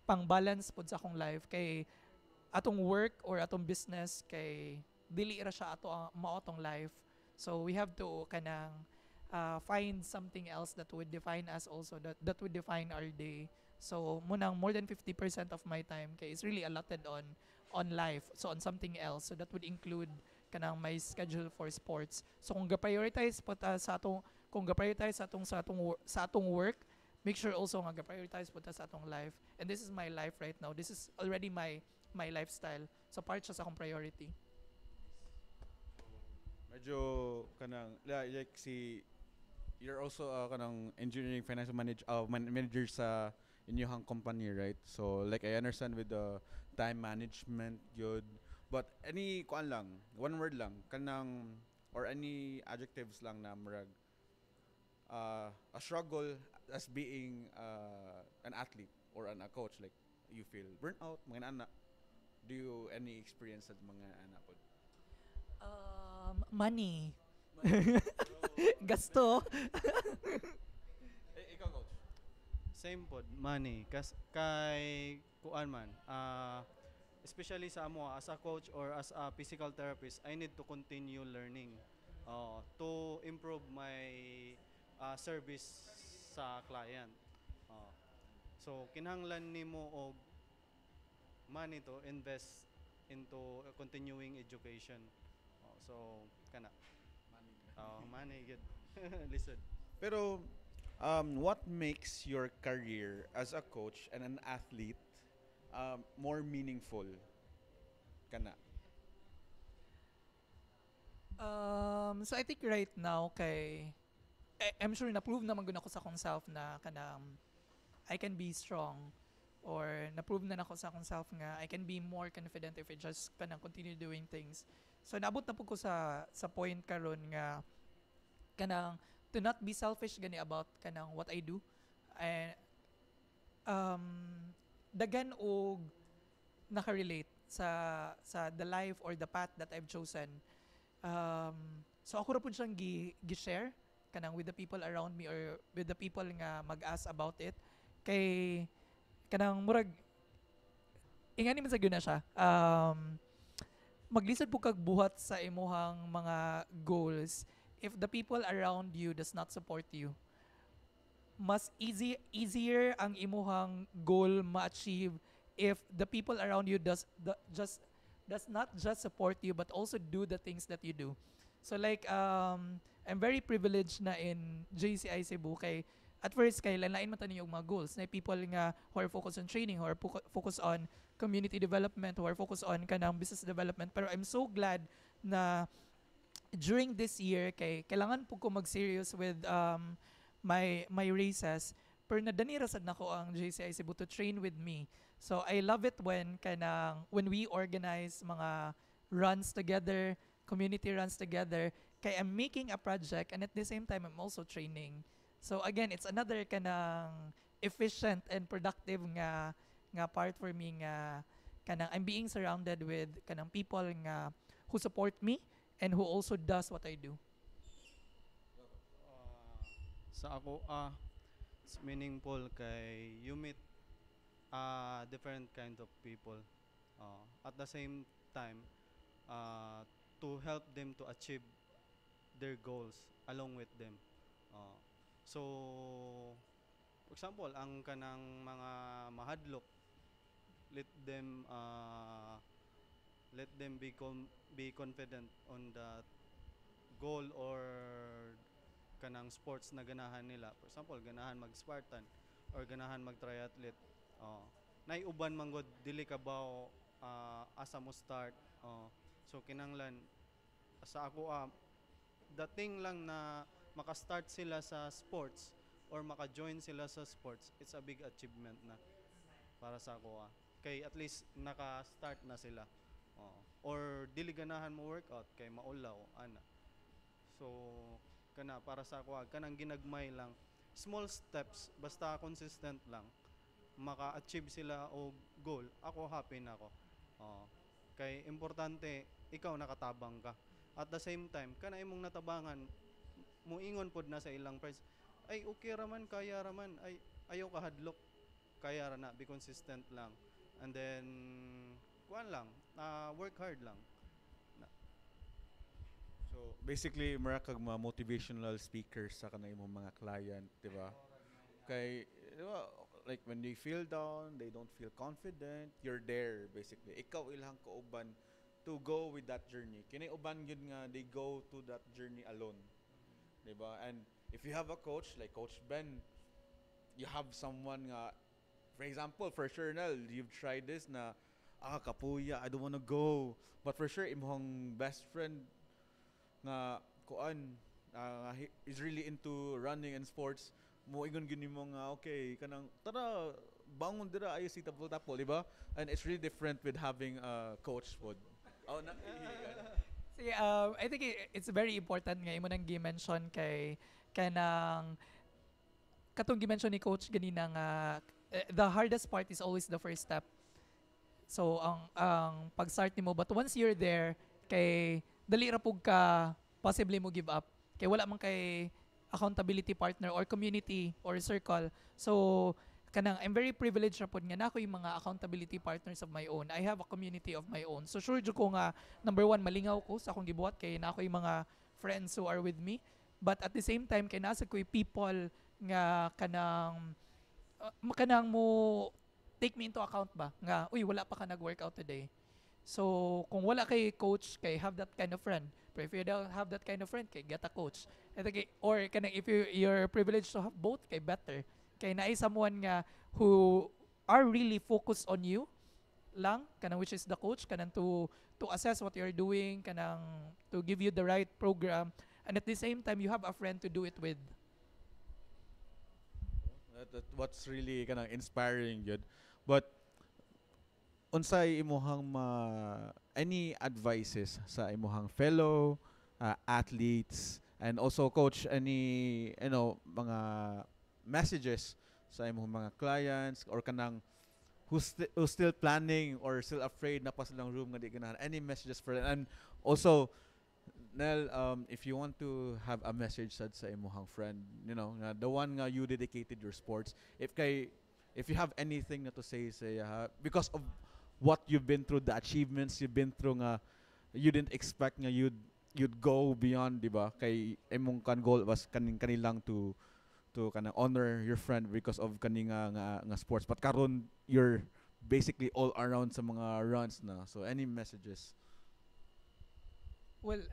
pang-balance pod sa akong life kay atong work or atong business kay dili ra siya ato mao atong life. So we have to kanang find something else that would define us also, that would define our day. So munang more than 50% of my time kay is really allotted on life, so on something else. So that would include kanang my schedule for sports. So kung ga-prioritize po ta sa atong kung ga-prioritize sa atong work, make sure also nga ga-prioritize po ta sa atong life. And this is my life right now. This is already my lifestyle. So part siya sa akong priority. Medyo kanang like si you're also kanang engineering financial manager sa inyong company, right? So like I understand with the time management good, but any kuan lang, one word lang kanang or any adjectives lang na murag a struggle as being an athlete or a coach, like you feel burnout mga ana, do you any experience sa mga ana pod? Money. Gasto. Ikaw coach. Same pod, money. Kay kuan man, especially sa amo as a coach or as a physical therapist, I need to continue learning to improve my service sa client. So kinahanglan nimo og money to invest into continuing education. So kana money good. Listen. Pero what makes your career as a coach and an athlete more meaningful kana? So I think right now kay I'm sure na-prove naman gud ako sa akong self na kanang I can be strong, or na-prove na ako sa akong self nga I can be more confident if I just kanang continue doing things. So naabot na po ko sa point karon nga kanang to not be selfish gani about kanang what I do. And dagan og nakarelate sa the life or the path that I've chosen. So ako ra pud siyang gi-share kanang with the people around me or with the people nga mag-ask about it. Kay kanang murag ingani man sa gyud na siya. Maglisod po kag buhat sa imuhang mga goals if the people around you does not support you. Mas easier ang imuhang goal ma-achieve if the people around you does not just support you but also do the things that you do. So like I'm very privileged na in JCI Cebu kay at first kay lain man tani yung mga goals na people nga who are focused on training, who are focused on community development, who are focused on kanang business development. Pero I'm so glad na during this year kay kailangan po ko mag-serious with my races, pero nadanira sad nako ang JCI Cebu to train with me. So I love it when we organize mga runs together, community runs together, kay I'm making a project and at the same time I'm also training. So again, it's another kanang efficient and productive nga part for me nga kanang I'm being surrounded with kanang people nga who support me and who also does what I do. Sa ako it's meaningful kay you meet different kind of people at the same time to help them to achieve their goals along with them. Uh, so for example, ang kanang mga mahadlok, let them be confident on the goal or kanang sports na ganahan nila. For example, ganahan mag Spartan or ganahan mag triathlete. Oh. Nay uban man gud dili ka ba asa mo start. Oh. So kinanglan sa ako the thing lang na maka-start sila sa sports or maka-join sila sa sports, it's a big achievement na para sa ako. Kay at least naka-start na sila. Oh. Or dili ganahan mo workout kay maulaw ana. So kana para sa ako kanang ginagmay lang small steps basta consistent lang maka-achieve sila og goal ako happy na ako. Kay importante ikaw nakatabang ka at the same time kana imong natabangan muingon pod na sa ilang friends ay okay raman kaya raman ay ayaw ka hadlok kaya ra na be consistent lang and then kuan lang work hard lang. So basically, mara kag mga motivational speakers sa kanang imong mga client, di ba? Kay di ba, like when they feel down, they don't feel confident, you're there basically. Ikaw ilang kauban to go with that journey. Kini uban gyud nga they go to that journey alone. Di ba? And if you have a coach like Coach Ben, you have someone nga for example, for sure na you've tried this na kapuya, I don't wanna go. But for sure imong best friend nga kuan is really into running and sports mo ingon gyud nimo nga okay kanang tara bangon dira ayo si tapol di ba, and it's really different with having a coach pod. See, I think it's very important nga imo nang gi-mention kay kanang katong gi-mention ni coach ganina nga the hardest part is always the first step. So ang pag-start nimo but once you're there kay dali ra pug ka possibly mo give up kay wala man kay accountability partner or community or circle. So kanang I'm very privileged ra pud nga nako yung mga accountability partners of my own. I have a community of my own. So sure jud ko nga number one malingaw ko sa akong gibuhat kay nako yung mga friends who are with me. But at the same time kay nasa ko people nga kanang mo take me into account ba nga uy wala pa ka nag-workout today. So, kung wala kay coach, kay have that kind of friend. But if you don't have that kind of friend, kay get a coach. And okay, or kanang if you're privileged to have both, kay better. Kay naay someone nga who are really focused on you lang, kanang which is the coach, kanang to assess what you're doing, kanang to give you the right program. And at the same time, you have a friend to do it with. What's really kanang inspiring yun. But unsay imuhang any advices sa imuhang fellow athletes and also coach, any mga messages sa imuhang mga clients or kanang who's still planning or still afraid na pa silang room nga di ganahan, any messages for them? And also Nel, if you want to have a message sad sa imuhang friend, the one nga you dedicated your sports, if you have anything na to say because of what you've been through, the achievements you've been through nga you didn't expect nga you'd go beyond, di ba? Kay imong goal was kanilang to kana honor your friend because of kaninga nga sports. But karon you're basically all around sa mga runs na. So any messages? Well,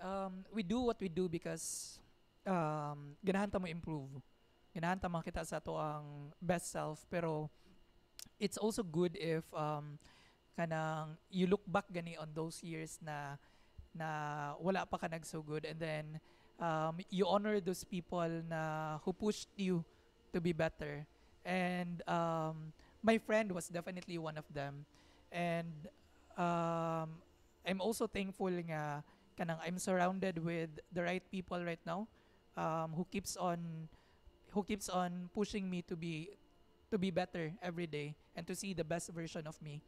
we do what we do because ganahan ta mo improve. Ganahan ta makita sa to ang best self, pero it's also good if kanang you look back gani on those years na wala pa ka nag so good, and then you honor those people na who pushed you to be better. And my friend was definitely one of them. And I'm also thankful nga kanang I'm surrounded with the right people right now, who keeps on pushing me to be better every day and to see the best version of me.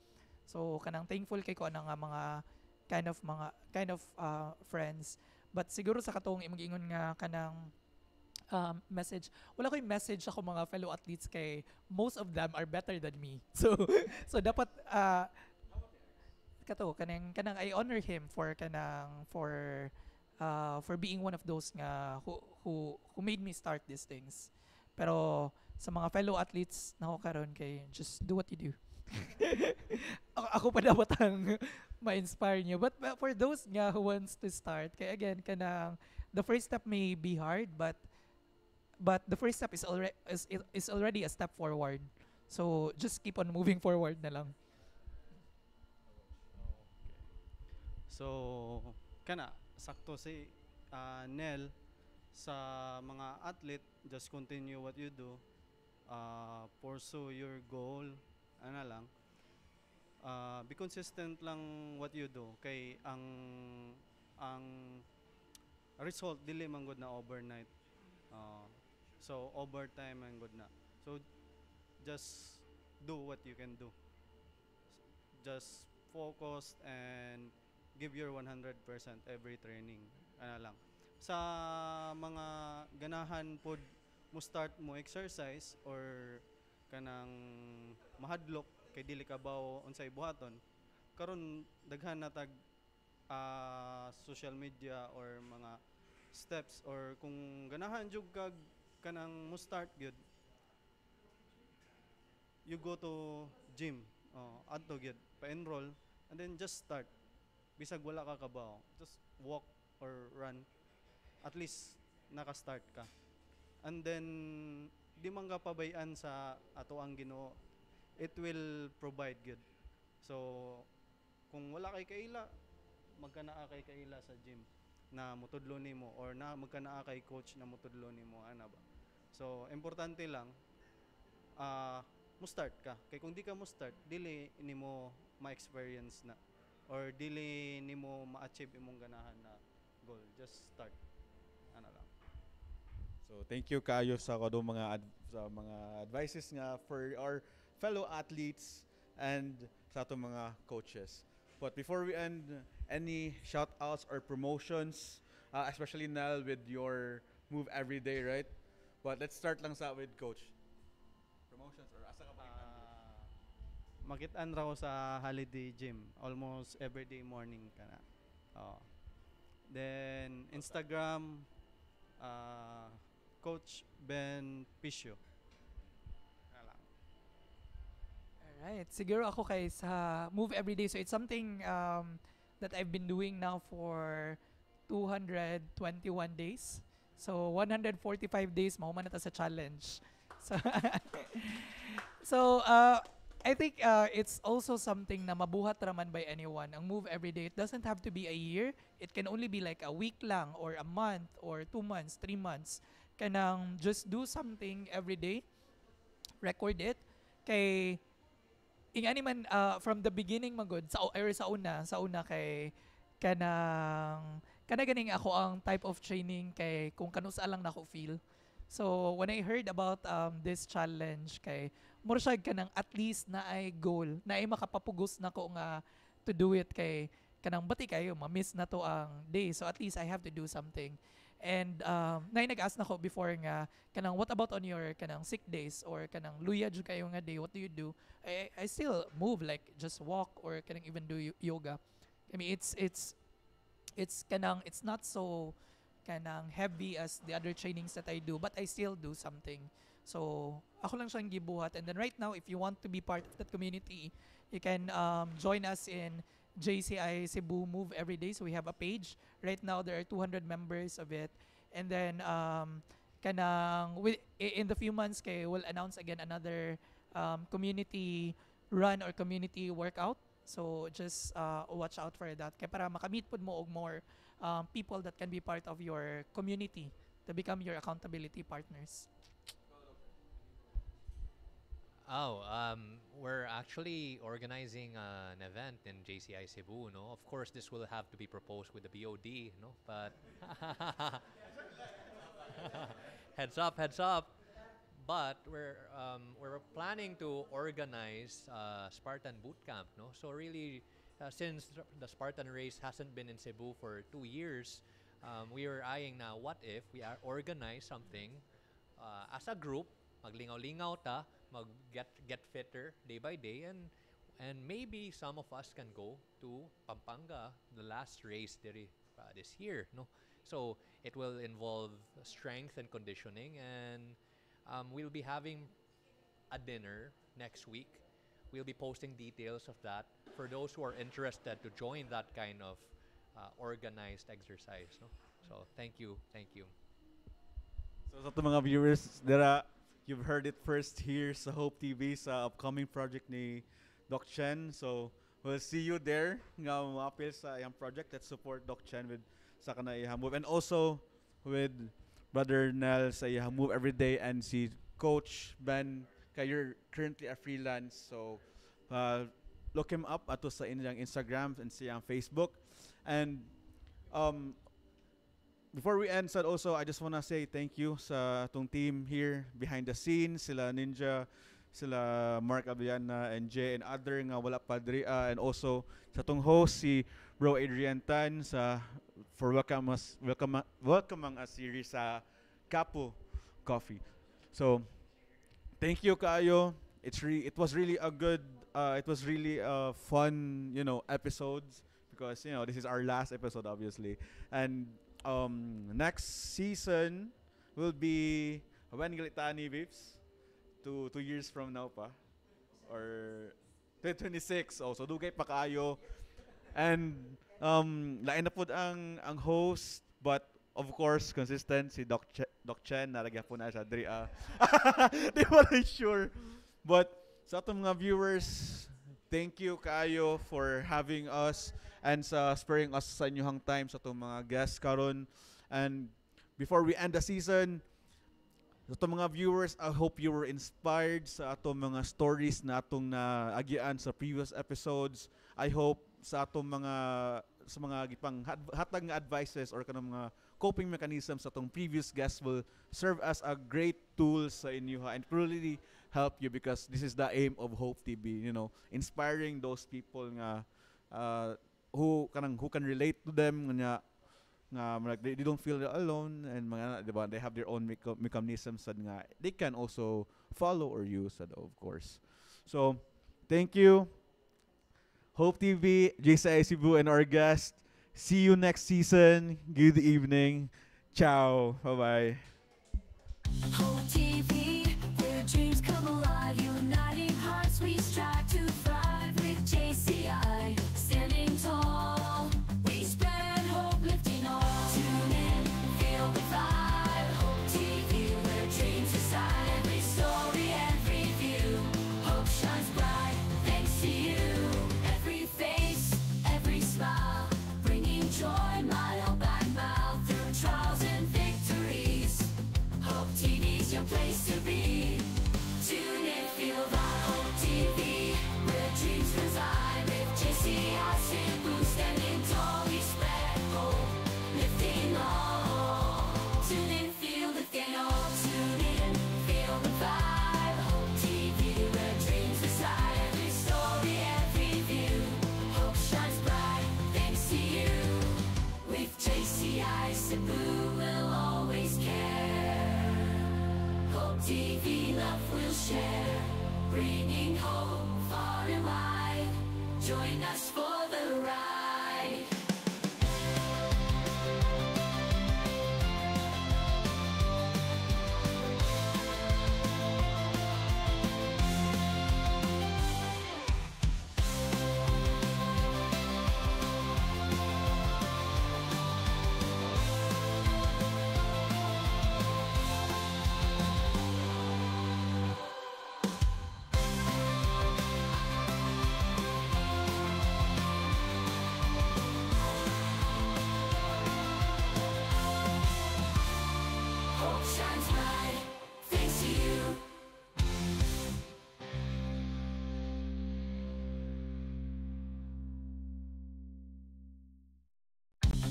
So kanang thankful kay ko nga mga kind of friends. But siguro sa katong imong ingon nga kanang message, wala ko yung message ako mga fellow athletes kay most of them are better than me. So dapat kanang I honor him for for being one of those nga who made me start these things. Pero sa mga fellow athletes na ako karon kay just do what you do. Ako pa dapat ang ma-inspire nyo. But for those nga who wants to start, kay again, kanang the first step may be hard, but the first step is already a step forward. So just keep on moving forward na lang. So, kana, sakto si Nel sa mga athlete, just continue what you do, pursue your goal, ano lang, be consistent lang what you do, kay ang result dili man gud na overnight. So, overtime man gud na. So, just do what you can do. Just focus and give your 100% every training. Ano lang. Sa mga ganahan pod mo start mo exercise or kanang mahadlok kay dili ka baw unsay buhaton. Karon daghan na tag social media or mga steps, or kung ganahan jud kag kanang mo start gyud, you go to gym, adto gyud, pa-enroll, and then just start. Bisag wala ka kabaw, just walk or run, at least naka-start ka. And then di man ka pabayan sa ato ang Ginoo, it will provide good. So kung wala kay kaila, magkanaa kay kaila sa gym na mutudlo nimo, or na magkanaa kay coach na mutudlo nimo, ana ba. So importante lang mo start ka. Kay kung di ka mo start, dili nimo ma-experience na, or dili nimo ma-achieve imong ganahan na goal. Just start. Ano lang. So thank you kayo sa kado mga sa mga advices nga for our fellow athletes and sa ato mga coaches. But before we end, any shout outs or promotions, especially Nel with your move every day, right? But let's start lang sa with coach. Promotions or asa ka ba? Makit-an raw sa Holiday Gym almost every day morning kana. Then Instagram, Coach Ben Pisio. Alright, siguro ako kay sa move every day. So it's something that I've been doing now for 221 days. So 145 days mahuman na ta sa challenge. So so I think it's also something na mabuhat raman by anyone. Ang move every day, it doesn't have to be a year. It can only be like a week lang, or a month, or 2 months, 3 months. Kanang just do something every day. Record it. Kay ingani man from the beginning magod sa una kay kana ganing ako ang type of training kay kung kanusa lang nako feel. So when I heard about this challenge kay mura siya kanang at least na ay goal na ay makapapugos nako nga to do it, kay kanang bati kayo ma-miss na to ang day, so at least I have to do something. And nay nag-ask nako before nga kanang what about on your kanang sick days or kanang luya jud kayo nga day, what do you do? I still move, like just walk or kanang even do yoga. I mean it's kanang it's not so kanang heavy as the other trainings that I do, but I still do something. So ako lang siyang gibuhat. And then right now, if you want to be part of that community, you can join us in JCI Cebu Move Every Day. So we have a page. Right now, there are 200 members of it. And then, in the few months, we'll announce again another community run or community workout. So just watch out for that. Kaya para makamit po mo og more people that can be part of your community to become your accountability partners. We're actually organizing an event in JCI Cebu, no? Of course, this will have to be proposed with the BOD, no? But heads up. But we're planning to organize Spartan Boot Camp, no? So really, since the Spartan race hasn't been in Cebu for 2 years, we are eyeing now, what if we organize something as a group, maglingaw-lingaw ta, get fitter day by day, and maybe some of us can go to Pampanga, the last race this year, no? So it will involve strength and conditioning, and we'll be having a dinner next week. We'll be posting details of that for those who are interested to join that kind of organized exercise. No? So thank you, thank you. So sa ating mga viewers, dira, you've heard it first here sa Hope TV sa upcoming project ni Doc Chen. So we'll see you there nga maapil sa iyang project. Let's support Doc Chen with sa kana iyang move, and also with Brother Nel sa iyang move every day, and si Coach Ben kay you're currently a freelance. So look him up ato sa inyong Instagram and sa iyang Facebook. And before we end, Sad, also, I just wanna say thank you sa atong team here behind the scenes, sila Ninja, sila Mark Abiana, and Jay, and other nga wala pa diri, and also sa atong host, si Bro Adrian Tan, for welcoming us here sa Kapo Coffee. So, thank you kaayo. It was really a good, it was really a fun, episodes, because, this is our last episode, obviously. And next season will be when Galitani Vips? 2 years from now pa, or 2026. Oh, so dugay pa kaayo. And lain na pud ang host, but of course consistent si Doc Chen, nalagyan po na siya diri. Di ba sure? But sa atong mga viewers, thank you kaayo for having us and sa sparing us sa inyong time sa itong mga guests karon. And before we end the season, sa itong mga viewers, I hope you were inspired sa atong mga stories na atong naagian sa previous episodes. I hope sa atong mga gipang hatag nga advices or kanang mga coping mechanisms sa atong previous guests will serve as a great tool sa inyo and really help you, because this is the aim of Hope TV, inspiring those people nga who can relate to them, nga they don't feel alone, and mga diba, they have their own mechanisms nga they can also follow or use, of course. So thank you, Hope TV, JCI Cebu, and our guest. See you next season. Good evening. Ciao. Bye bye. Hope TV, where dreams come alive, uniting hearts we strive to thrive with JCI, standing tall. We spread hope, lifting all. Tune in, feel the vibe. Hope TV, where dreams reside. Every story, every view. Hope shines bright, thanks to you. Every face, every smile, bringing joy mile by mile through trials and victories. Hope TV's your place to be. Tune in, feel the Hope TV, where dreams reside. With JCI Cebu, standing tall, we spread hope, lifting all. Tune in, feel the thing, oh, tune in, feel the vibe. Hope TV, where dreams reside. Every story, every view. Hope shines bright, thanks to you. With JCI Cebu, we'll always care. Hope TV, love we'll share, bringing hope far and wide. Join us for the ride. Hope shines bright, thanks to you.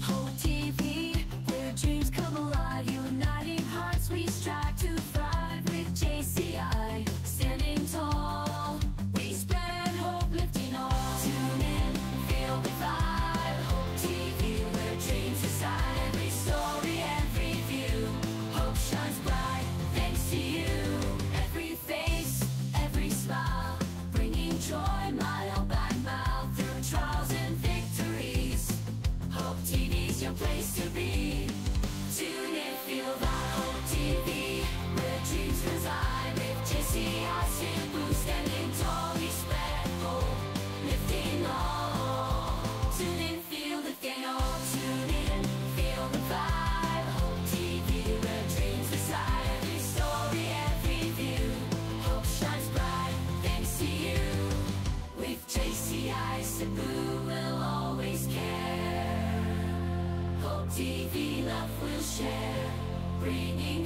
Hope TV, where dreams come alive, uniting hearts we strive to thrive with JCI, standing tall. We spread hope, lifting all. Tune in, feel the vibe. Hope TV, where dreams reside. Every story, every view. Hope shines bright.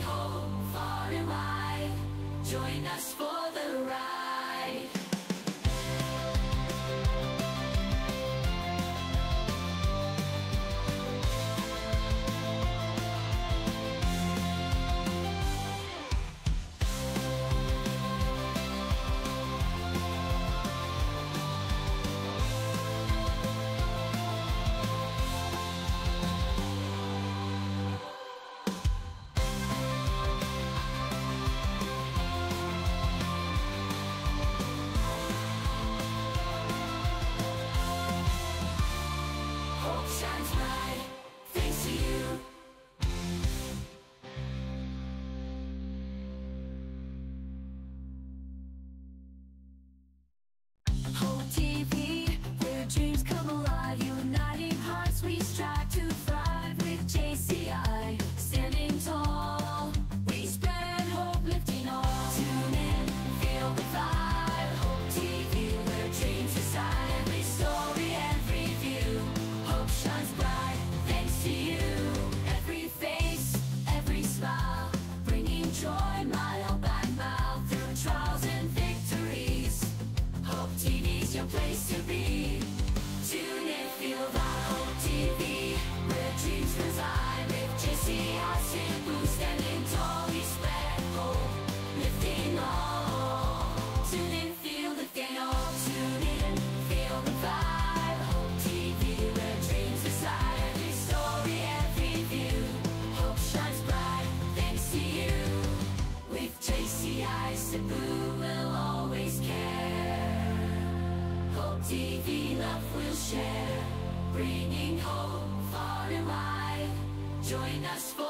hope far and wide. Join us for the ride. Hope shines bright thanks to you. Hope TV, where dreams come alive, uniting hearts we strive to thrive with JCI, standing tall. We spread hope, lifting all. Tune in, feel the vibe. Hope TV, where dreams reside. Every story, every view. Hope shines bright thanks to you. Every face, every smile, bringing joy mile by mile through trials and victories. Hope TV's your place to be. Tune in, feel that Hope TV, where dreams reside. With JCI Cebu standing tall, we spread hope, lifting all. Tune in, feel the thrill. Tune in, feel the vibe. Hope TV, where dreams reside. Every story, every view. Hope shines bright thanks to you. With JCI Cebu, we'll always care. Hope TV, love we'll share, bringing hope far and wide. Join us for